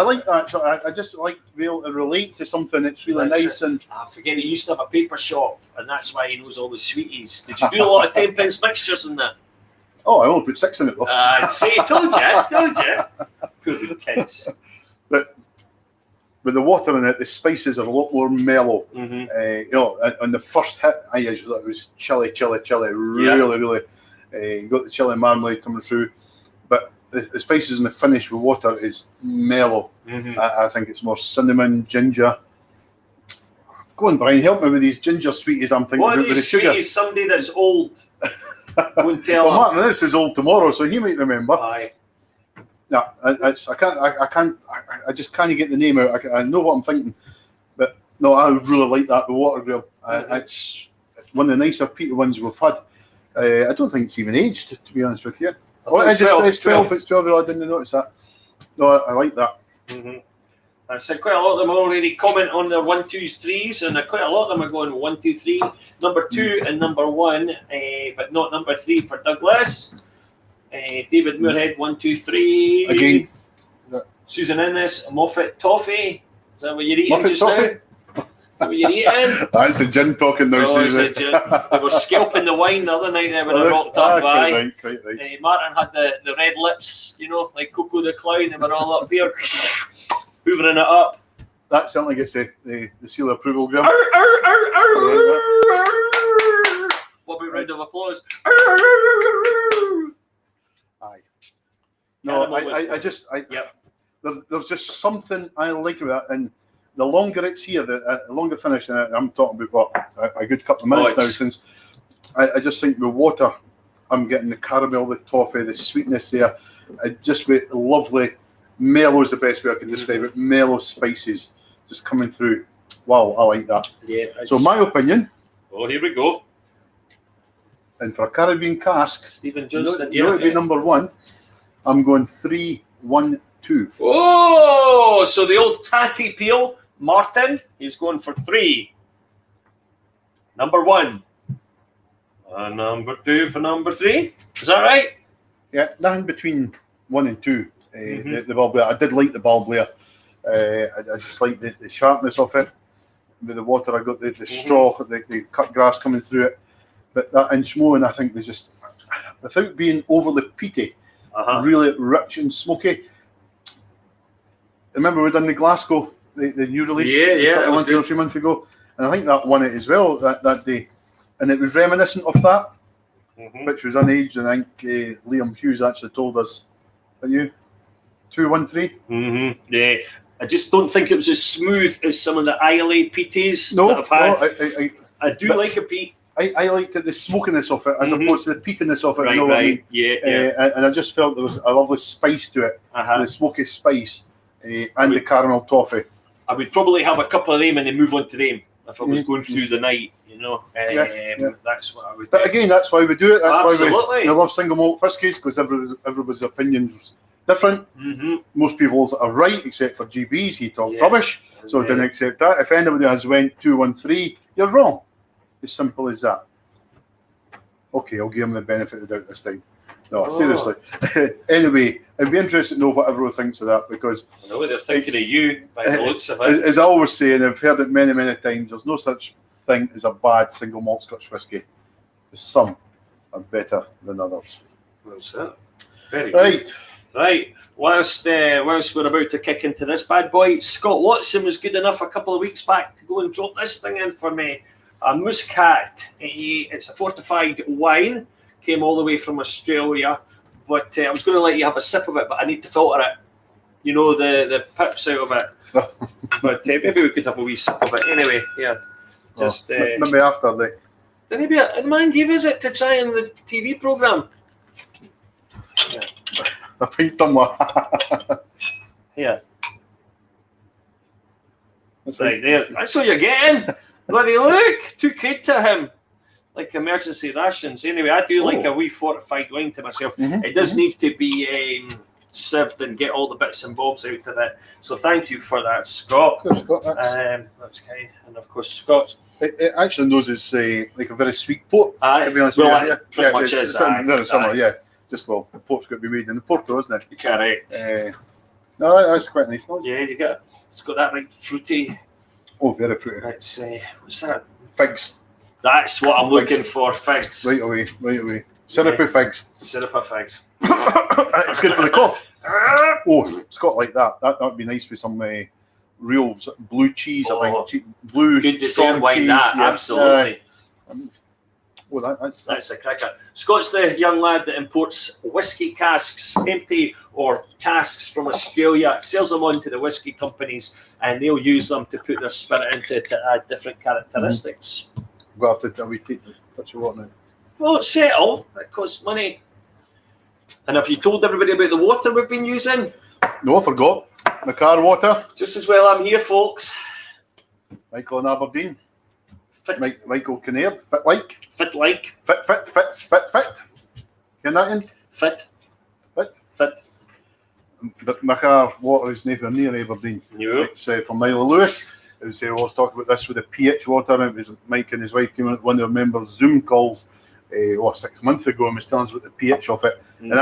like that. So I just like to be able to relate to something that's really nice. And I forget he used to have a paper shop, and that's why he knows all the sweeties. Did you do a lot of 10-pence mixtures in that? Oh, I only put 6 in it though. See, told you. Poor kids. But with the water in it, the spices are a lot more mellow. Mm-hmm. You know, on the first hit, it was chili. Really. Got the chili marmalade coming through. But the spices in the finish with water is mellow. Mm-hmm. I think it's more cinnamon, ginger. Go on, Brian, help me with these ginger sweeties I'm thinking about with the sugar. Sweeties, somebody that's old. Won't tell well, Martin, this is old tomorrow, so he might remember. Aye. No, I just can't get the name out. I know what I'm thinking, but no, I really like that with water grill. It's one of the nicer peaty ones we've had. I don't think it's even aged, to be honest with you. It's 12. It's 12. It's 12. I didn't notice that. No, I like that. Mm-hmm. I said quite a lot of them already comment on their 1, 2s, 3s, and quite a lot of them are going 1, 2, 3, number 2 and number 1, but not number 3 for Douglas. David Moorhead 1, 2, 3. Again. Susan Innes, Moffat Toffee. Is that what you're eating Moffat just Toffee? now? What are you eating? That's a gin talking now, Susan. They were scalping the wine the other night when I rocked up. Quite right. Martin had the red lips, you know, like Coco the Clown. They were all up here, hoovering it up. That certainly gets the seal of approval, Graham. What a round of applause. Aye. No, there's just something I like about it, and the longer it's here, the longer finish, and I'm talking about a good couple of minutes now, since I just think with water, I'm getting the caramel, the toffee, the sweetness there, just with lovely, mellow is the best way I can describe it, mellow spices just coming through. Wow, I like that. Yeah. So my opinion. Oh, here we go. And for a Caribbean cask, Stephen Johnston, it would be number 1. I'm going 3, 1, 2. Oh, so the old tatty peel. Martin, he's going for 3. Number 1. And number 2 for number 3. Is that right? Yeah, nothing between 1 and 2. The Balblair. I did like the Balblair. I just like the sharpness of it. With the water, I got the straw, the cut grass coming through it. But that Inchmoan, I think, was just, without being overly peaty, really rich and smoky. Remember we done the Glasgow, the new release a few months ago, and I think that won it as well that day, and it was reminiscent of that, which was unaged, and I think Liam Hughes actually told us. Are you? 213. Yeah. I just don't think it was as smooth as some of the Islay peaties No, that I've had. no, I do like a peat. I liked the smokiness of it as opposed to the peatiness of it. Right, you know what I mean? Yeah. And I just felt there was a lovely spice to it, the smoky spice, and the caramel toffee. I would probably have a couple of them and then move on to them if I was going through the night, you know. That's what I would do. But again, that's why we do it. That's Absolutely. why we love single malt whiskies, because everybody's opinions different. Most people's are right, except for GB's. He talks rubbish, so I didn't accept that. If anybody has went 213, you're wrong. As simple as that. Okay, I'll give him the benefit of the doubt this time. No, seriously. Anyway, I'd be interested to know what everyone thinks of that, because I know they're thinking of you by the looks of it. As I always say, and I've heard it many, many times, there's no such thing as a bad single malt Scotch whisky. Some are better than others. That's it. Very right. Good. Right. Whilst we're about to kick into this bad boy, Scott Watson was good enough a couple of weeks back to go and drop this thing in for me. A Muscat. It's a fortified wine. Came all the way from Australia. But I was going to let you have a sip of it, but I need to filter it. You know, the pips out of it. But maybe we could have a wee sip of it. Anyway, yeah. Just maybe after the... Maybe the man gave us it to try on the TV programme. Yeah. I think that. Here. That's right there. That's what you're getting. Bloody look. 2 quid to him. Like emergency rations. Anyway, I do like a wee fortified wine to myself. It does need to be sieved and get all the bits and bobs out of it. So thank you for that, Scott. Of course, Scott, that's kind. And of course, Scott. It actually knows it's like a very sweet port. To be honest with you. Pretty much is. Similar, yeah. Just the port's got to be made in the Porto, isn't it? Correct. No, that's quite nice. Yeah, it's got that right fruity. Oh, very fruity. Let's what's that? Figs. That's what I'm looking for. Figs. Right away. Syrupy figs. Syrupy figs. It's good for the cough. Oh, Scott like that. That would be nice with some real blue cheese. I think blue. Good dessert wine. Cheese, Absolutely. That's a cracker. Scott's the young lad that imports whiskey casks, empty or casks from Australia, sells them on to the whiskey companies, and they'll use them to put their spirit into to add different characteristics. We'll have to take the touch of water now. Well, it's settle. It costs money. And have you told everybody about the water we've been using? No, I forgot. My car water. Just as well I'm here, folks. Michael in Aberdeen. Michael Kinnaird. Fit like. Fit. Can that in? Fit. But my car water is never near Aberdeen. No. It's from Niall Lewis. I was talking about this with the pH water. It was Mike and his wife came on one of their members' Zoom calls 6 months ago and was telling us about the pH of it. And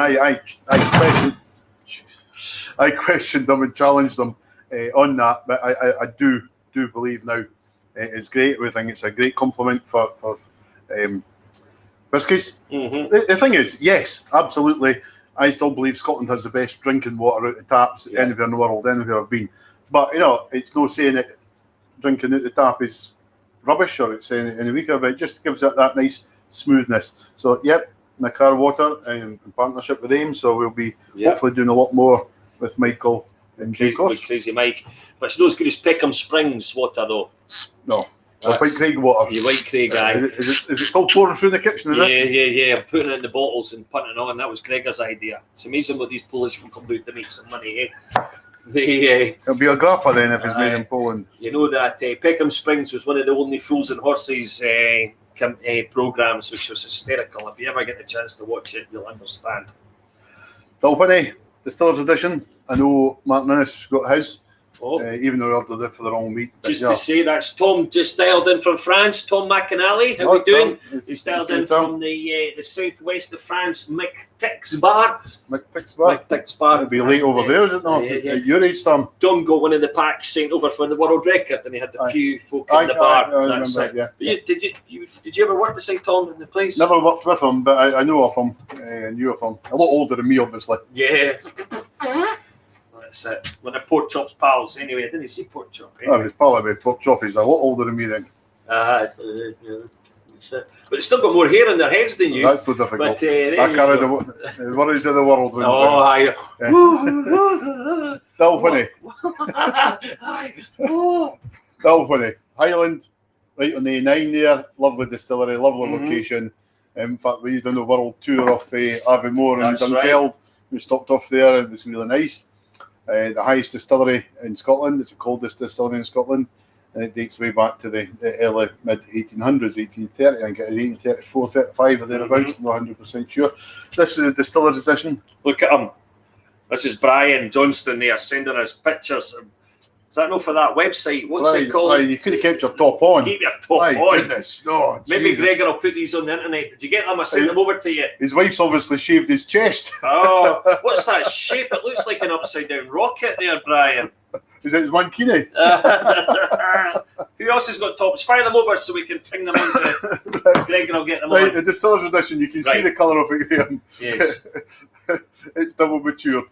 I questioned them and challenged them on that. But I do believe now it's great. We think it's a great compliment for whiskies. The thing is, yes, absolutely. I still believe Scotland has the best drinking water out the taps anywhere in the world, anywhere I've been. But it's no saying that drinking out the tap is rubbish or it's any weaker, but it just gives it that nice smoothness. So, my car water in partnership with them. So we'll be hopefully doing a lot more with Michael and Crazy Mike. But it's not as good as Peckham Springs water, though. No. That's White Craig water. You White Craig, aye. Is it still pouring through the kitchen, is it? Yeah. I'm putting it in the bottles and putting it on. That was Gregor's idea. It's amazing what these Polish people do to make some money, It'll be a grappa then if it's made in Poland. You know that Peckham Springs was one of the only Fools and Horses programmes, which was hysterical. If you ever get the chance to watch it, you'll understand. Dalpenny, Distiller's Edition. I know Martin Innes got his. Even though I ordered it for the wrong week. Just to say, that's Tom just dialed in from France. Tom McAnally, how are we doing? He's dialed in from the southwest of France, McTick's Bar. It'll be late over there, is it not? At your age, Tom. Tom got one of the packs sent over for the world record, and he had a few folk in the bar. I remember it, Did you ever work beside Tom in the place? Never worked with him, but I know of him. I knew of him. A lot older than me, obviously. Yeah. That's it. When I Pork Chop's pals, anyway, I didn't see Pork Chop. His pal about Pork Chop. He's a lot older than me then. But it's still got more hair in their heads than you. That's so difficult. But, I carry the worries of the world. Oh, aye. Dalwhinnie. Dalwhinnie. Highland, right on the A9 there. Lovely distillery, lovely location. In fact, we done the world tour of Aviemore and Dunkeld. Right. We stopped off there and it was really nice. The highest distillery in Scotland. It's the coldest distillery in Scotland. And it dates way back to the early mid-1800s, 1830. I get 1834, 35 or thereabouts. Not 100% sure. This is a distiller's edition. Look at him. This is Brian Johnston there sending us pictures. Is that enough for that website? What's it called? You could have kept your top on. Keep your top on. Goodness. Oh, maybe Jesus. Gregor will put these on the internet. Did you get them? I sent them over to you. His wife's obviously shaved his chest. Oh, what's that shape? It looks like an upside down rocket there, Brian. Is it his mankini? Who else has got tops? Fire them over so we can ping them on to Gregor will get them on. The distiller's edition, you can see the colour of it, Graham. Yes. It's double matured.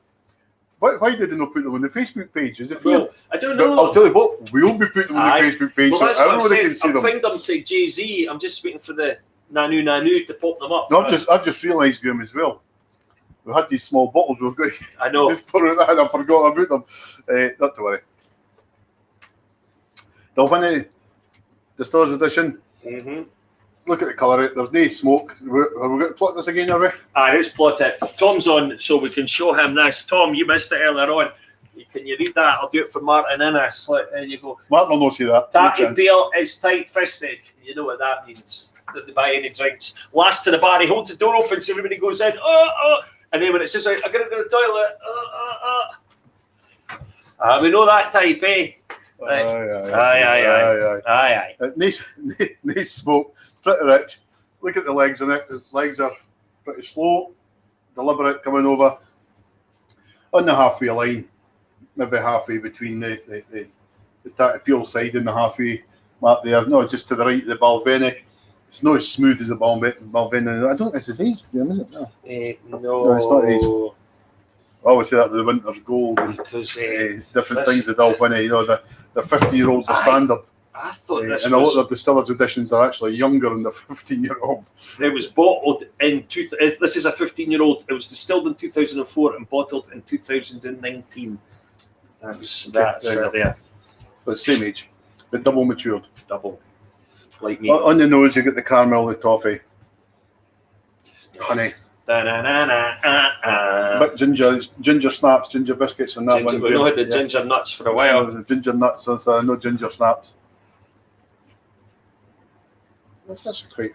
Why did they not put them on the Facebook page? Is it fair? Well, I don't know. I'll tell you what, we'll be putting them on the Facebook page, well, so everybody can see them. I've pinged them to Jay-Z. I'm just waiting for the Nanu to pop them up. No, I've just realised, Graham, as well. We had these small bottles. We've got. I know. I forgot about them. Not to worry. Dalwhinnie Distiller's Edition. Look at the colour. There's no smoke. Are we going to plot this again, are we? Let's plot it. Tom's on, so we can show him this. Tom, you missed it earlier on. Can you read that? I'll do it for Martin Innes. There you go. Martin will not see that. Tatty beer is tight-fisted. You know what that means. Doesn't buy any drinks. Last to the bar. He holds the door open so everybody goes in. And then when it says, I gotta go to the toilet. We know that type, eh? Aye. Nice smoke. Pretty rich. Look at the legs on it. The legs are pretty slow, deliberate, coming over on the halfway line, maybe halfway between the Tatty Peel side and the halfway mark there. No, just to the right of the Balvenie. It's not as smooth as a Balvenie. I don't think it's his age, is it? No, it's not age. I always say that with the Winter's Gold and different things with Dalwhinnie. You know, the 50-year-olds are standard. I thought this and a lot of distillers' editions are actually younger than the 15-year-old. It was bottled in this is a 15-year-old. It was distilled in 2004 and bottled in 2019. That's there. So the same age, but double matured. Double, like me. On the nose, you get the caramel, the toffee, honey. But ginger snaps, ginger biscuits, and that one. We had the ginger nuts for a while. The ginger nuts, so no ginger snaps. That's actually quite.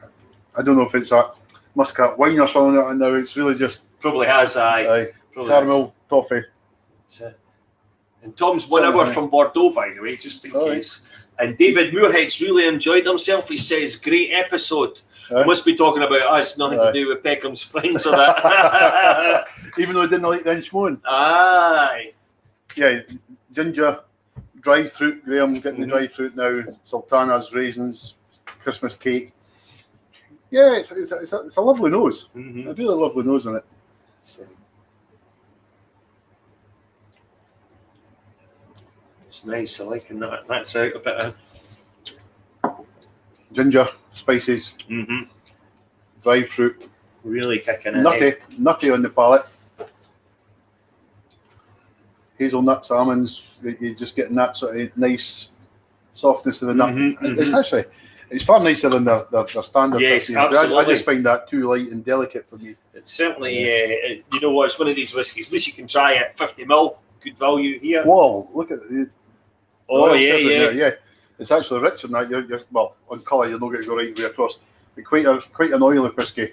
I don't know if it's that muscat wine or something. And now it's really just probably has. Caramel toffee. And Tom's 1 hour from Bordeaux, by the way, just in case. And David Moorhead's really enjoyed himself. He says, "Great episode." Must be talking about us, nothing to do with Peckham Springs or that. Even though I didn't like the Inchmoan. Aye. Yeah, ginger, dried fruit, Graham, getting the dried fruit now, sultanas, raisins, Christmas cake. Yeah, it's a lovely nose. A really lovely nose on it. It's nice, I like that. That's out a bit of ginger, spices, dried fruit, really kicking in. Nutty on the palate. Hazelnuts, almonds. You're just getting that sort of nice softness of the nut. It's far nicer than their standard. Yes, absolutely. I just find that too light and delicate for me. It's certainly, you know what? It's one of these whiskies. At least you can try it. 50ml, good value here. Whoa! Look at it. Yeah. It's actually richer than that. You're well, on colour, you're not going to go right way across. But quite an oily whisky.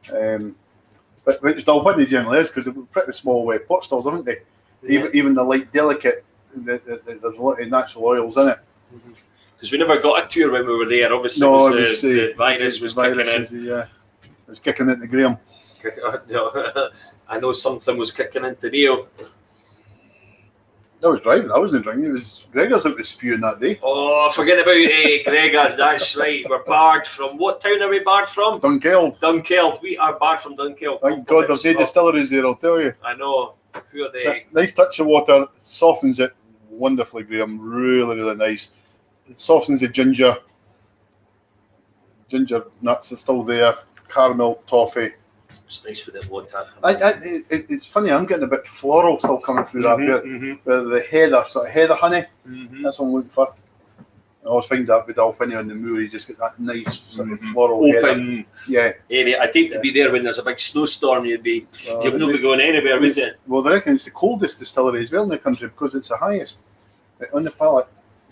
But which Dalwhinnie generally is, because they're pretty small pot stills, aren't they? Yeah. Even the light, delicate, there's a lot of natural oils in it. Because we never got a tour when we were there. Obviously, the virus was kicking in. It was kicking into Graham. I know something was kicking into Neil. I was driving. I wasn't drinking. It was Gregor's out was spewing that day. Oh, forget about Gregor. That's right. We're barred from. What town are we barred from? Dunkeld. We are barred from Dunkeld. Thank God there's no distilleries there, I'll tell you. I know. Who are they? Nice touch of water. Softens it wonderfully, Graham. Really, really nice. It softens the ginger. ginger nuts are still there, caramel, toffee. It's nice with the water. It's funny, I'm getting a bit floral still coming through that bit. The heather, sort of heather honey, that's what I'm looking for. I always find that with Alpini on the moor, you just get that nice sort of floral open area. I'd hate to be there when there's a big snowstorm. You'd not be going anywhere, would you? Well, they reckon it's the coldest distillery as well in the country because it's the highest on the palate.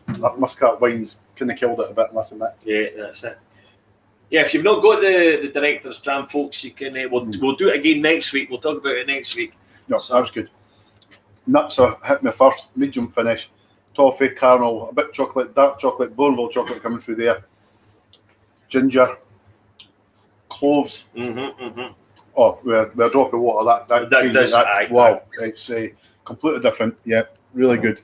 That Muscat wine's kind of killed it a bit, I must admit. Yeah, that's it. Yeah, if you've not got the director's dram, folks, you can. We'll do it again next week. We'll talk about it next week. No, that was good. Nuts are hit me first, medium finish. Toffee, caramel, a bit chocolate, dark chocolate, Bourneville chocolate coming through there. Ginger, cloves. Oh, with a drop of water, that changes that. Wow, it's completely different. Yeah, really good.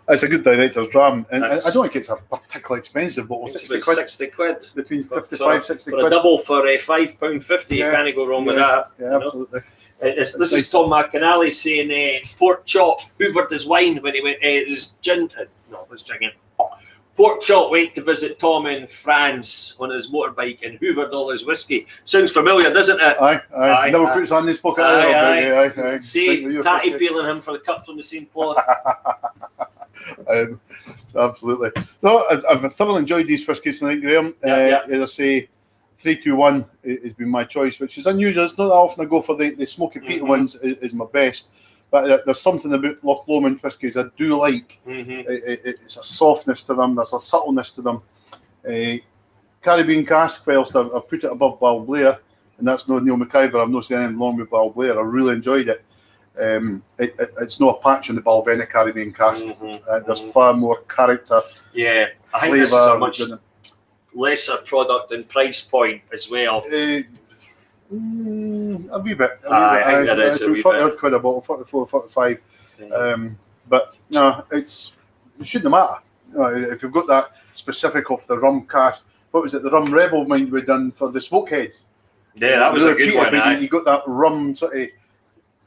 It's a good director's dram, and I don't think it's a particularly expensive bottle. 60 quid. 60 quid. Between 55, 60 for quid. A double for £5.50, you can't go wrong with that. Yeah, absolutely. This is Tom McAnally saying Pork Chop hoovered his wine when he went. His gin. No, let's drink it. Pork Chop went to visit Tom in France on his motorbike and hoovered all his whiskey. Sounds familiar, doesn't it? Aye. Never put his hand in his pocket. Aye. See, Tatty peeling him for the cut from the same cloth. Absolutely. No, I've thoroughly enjoyed these whiskies tonight, Graham. As I say, 321 has been my choice, which is unusual. It's not that often I go for the smoky peaty ones is my best. But there's something about Loch Lomond whiskies I do like. It's a softness to them. There's a subtleness to them. Caribbean cask, whilst I've put it above Balblair, and that's no Neil McIver. I'm not saying anything wrong with Balblair. I really enjoyed it. It's not a patch on the Balvenie Caribbean cask. There's far more character. Yeah, I think this is a much lesser product and price point as well. A wee bit. I think that is a wee bit. Quid a bottle, 44, 45. But no, it shouldn't matter. If you've got that specific of the rum cask, what was it? The rum Rebel mind we done for the Smokeheads. Yeah, that was a good one. You got that rum sort of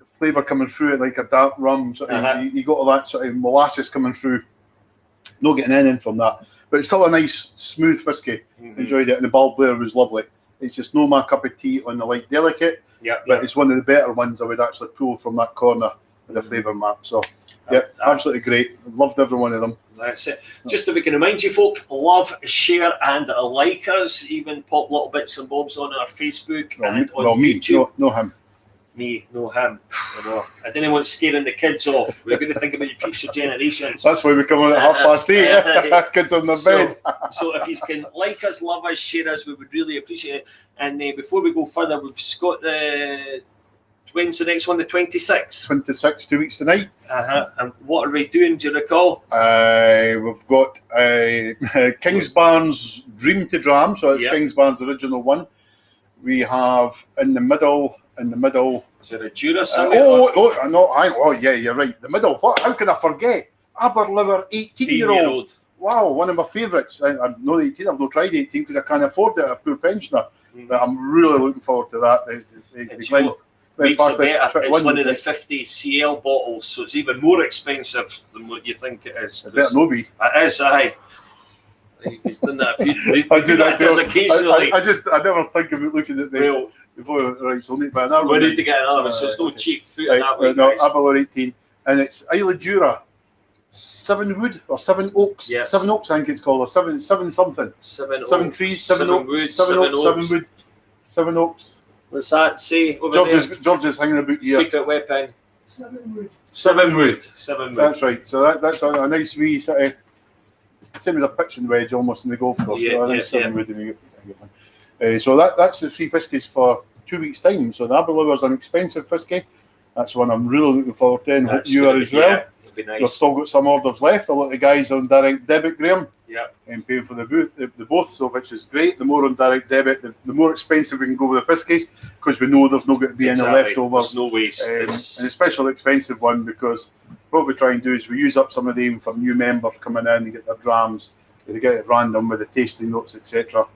flavour coming through it, like a dark rum. Sort of, you got all that sort of molasses coming through. Not getting anything from that, but it's still a nice, smooth whiskey. Enjoyed it, and the Balblair was lovely. It's just no my cup of tea on the light delicate. But it's one of the better ones I would actually pull from that corner with the flavour map. So, absolutely great. Loved every one of them. That's it. Just if we can remind you, folk, love, share, and like us. Even pop little bits and bobs on our Facebook and on YouTube. No him. Me, no him. I didn't want scaring the kids off. We're going to think about your future generations. That's why we come on at 8:30. Kids on their bed. So if you can like us, love us, share us, we would really appreciate it. And before we go further, we've got when's the next one? The 26th. 26, 2 weeks tonight. And what are we doing? Do you recall? We've got Kingsbarn's Dream to Dram. So it's Kingsbarn's original one. We have in the middle. Is it a Jura? Yeah, you're right. The middle. What? How can I forget? Aberlour 18-year-old. Wow, one of my favourites. I'm not 18. I've not tried 18 because I can't afford it. A poor pensioner. But I'm really looking forward to that. It's one of the 50 CL bottles, so it's even more expensive than what you think it is. I better no be. It is, aye. He's done that a few. I do that occasionally. I never think about looking at the. Right, so we need to get another one, so it's no cheap. Aberlour 18, and it's Isla Jura, 7 wood or 7 oaks. 7 oaks, I think it's called, or seven something. 7 trees, 7 oaks, 7 wood, 7 oaks. What's that say over there? George is hanging about here. Secret weapon. 7 wood. 7 wood. That's right. So that's a nice wee sort of same as a pitching wedge almost in the golf course. So 7 wood. So that's the 3 whiskies for 2 weeks' time. So the Aberlour's an expensive whisky. That's one I'm really looking forward to, and hope you are as well. Be nice. We've still got some orders left. A lot of the guys are on direct debit, Graham. And paying for the both, so which is great. The more on direct debit, the more expensive we can go with the whiskies, because we know there's not going to be any leftovers. There's no waste. And especially expensive one, because what we try and do is we use up some of them for new members coming in and get their drams. They get it random with the tasting notes, etc.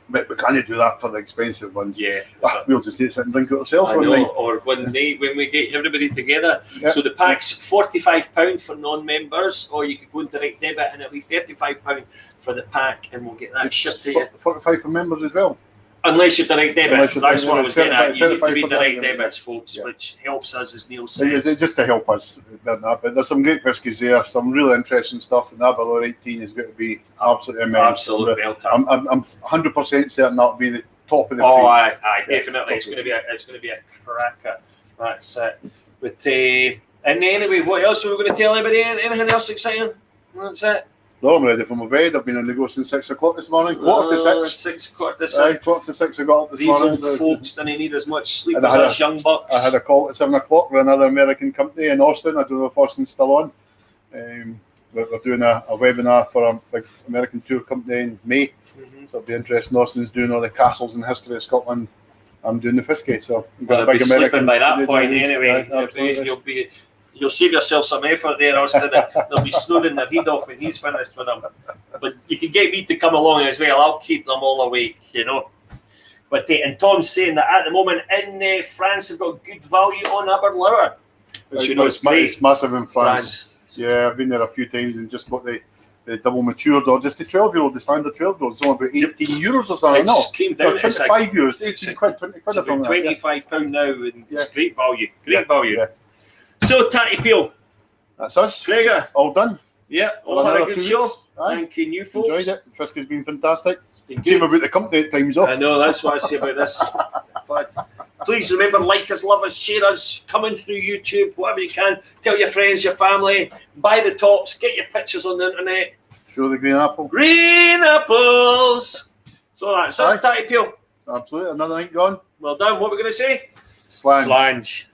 But we can't do that for the expensive ones. Yeah. We'll just sit and drink it ourselves. I know, or when we get everybody together. Yep. So the pack's £45 for non-members, or you could go in direct debit and it'll be £35 for the pack, and we'll get that shipped to you. 45 for members as well. Unless you're direct debit. That's what I was getting at. You need to be direct that, debits, folks, which helps us, as Neil says. It's just to help us. But there's some great whiskies there, some really interesting stuff, and that Balblair 18 is going to be absolutely amazing. Absolutely. I'm 100% certain that'll be the top of the tree. Oh, aye, definitely. It's going to be a cracker. That's it. But and anyway, what else are we going to tell everybody? Anything else exciting? That's it. No, I'm ready for my bed. I've been on the go since 6 o'clock this morning. Quarter to 6. Quarter to 6. Quarter to 6 I got up this morning. These old folks didn't need as much sleep as us young bucks. I had a call at 7 o'clock with another American company in Austin. I don't know if Austin's still on. We're doing a webinar for a big American tour company in May. So it'll be interesting. Austin's doing all the castles and history of Scotland. I'm doing the whiskey. So we've got a big American by that point anyway. You'll save yourself some effort there, Austin. They'll be snoring their head off when he's finished with them. But you can get me to come along as well. I'll keep them all awake, you know. But and Tom's saying that at the moment in France they've got good value on Balblair, which is great. It's massive in France. Yeah, I've been there a few times and just got the double matured or just the 12-year-old, the standard 12-year-old. It's only about €18 or something. It came down 25 euros, 18 quid, 20 quid. It's about £25 now, and it's great value. Great value. Yeah. So, Tatty Peel. That's us. Gregor. All done. Yeah, all had a good show. Thank you, folks. Enjoyed it. The whiskey's been fantastic. Shame about the company at times, though. I know, that's what I say about this. But please remember, like us, love us, share us, come in through YouTube, whatever you can. Tell your friends, your family, buy the tops, get your pictures on the internet. Show the green apple. Green apples! So that's us, Tatty Peel. Absolutely. Another night gone. Well done. What are we going to say? Slange. Slange.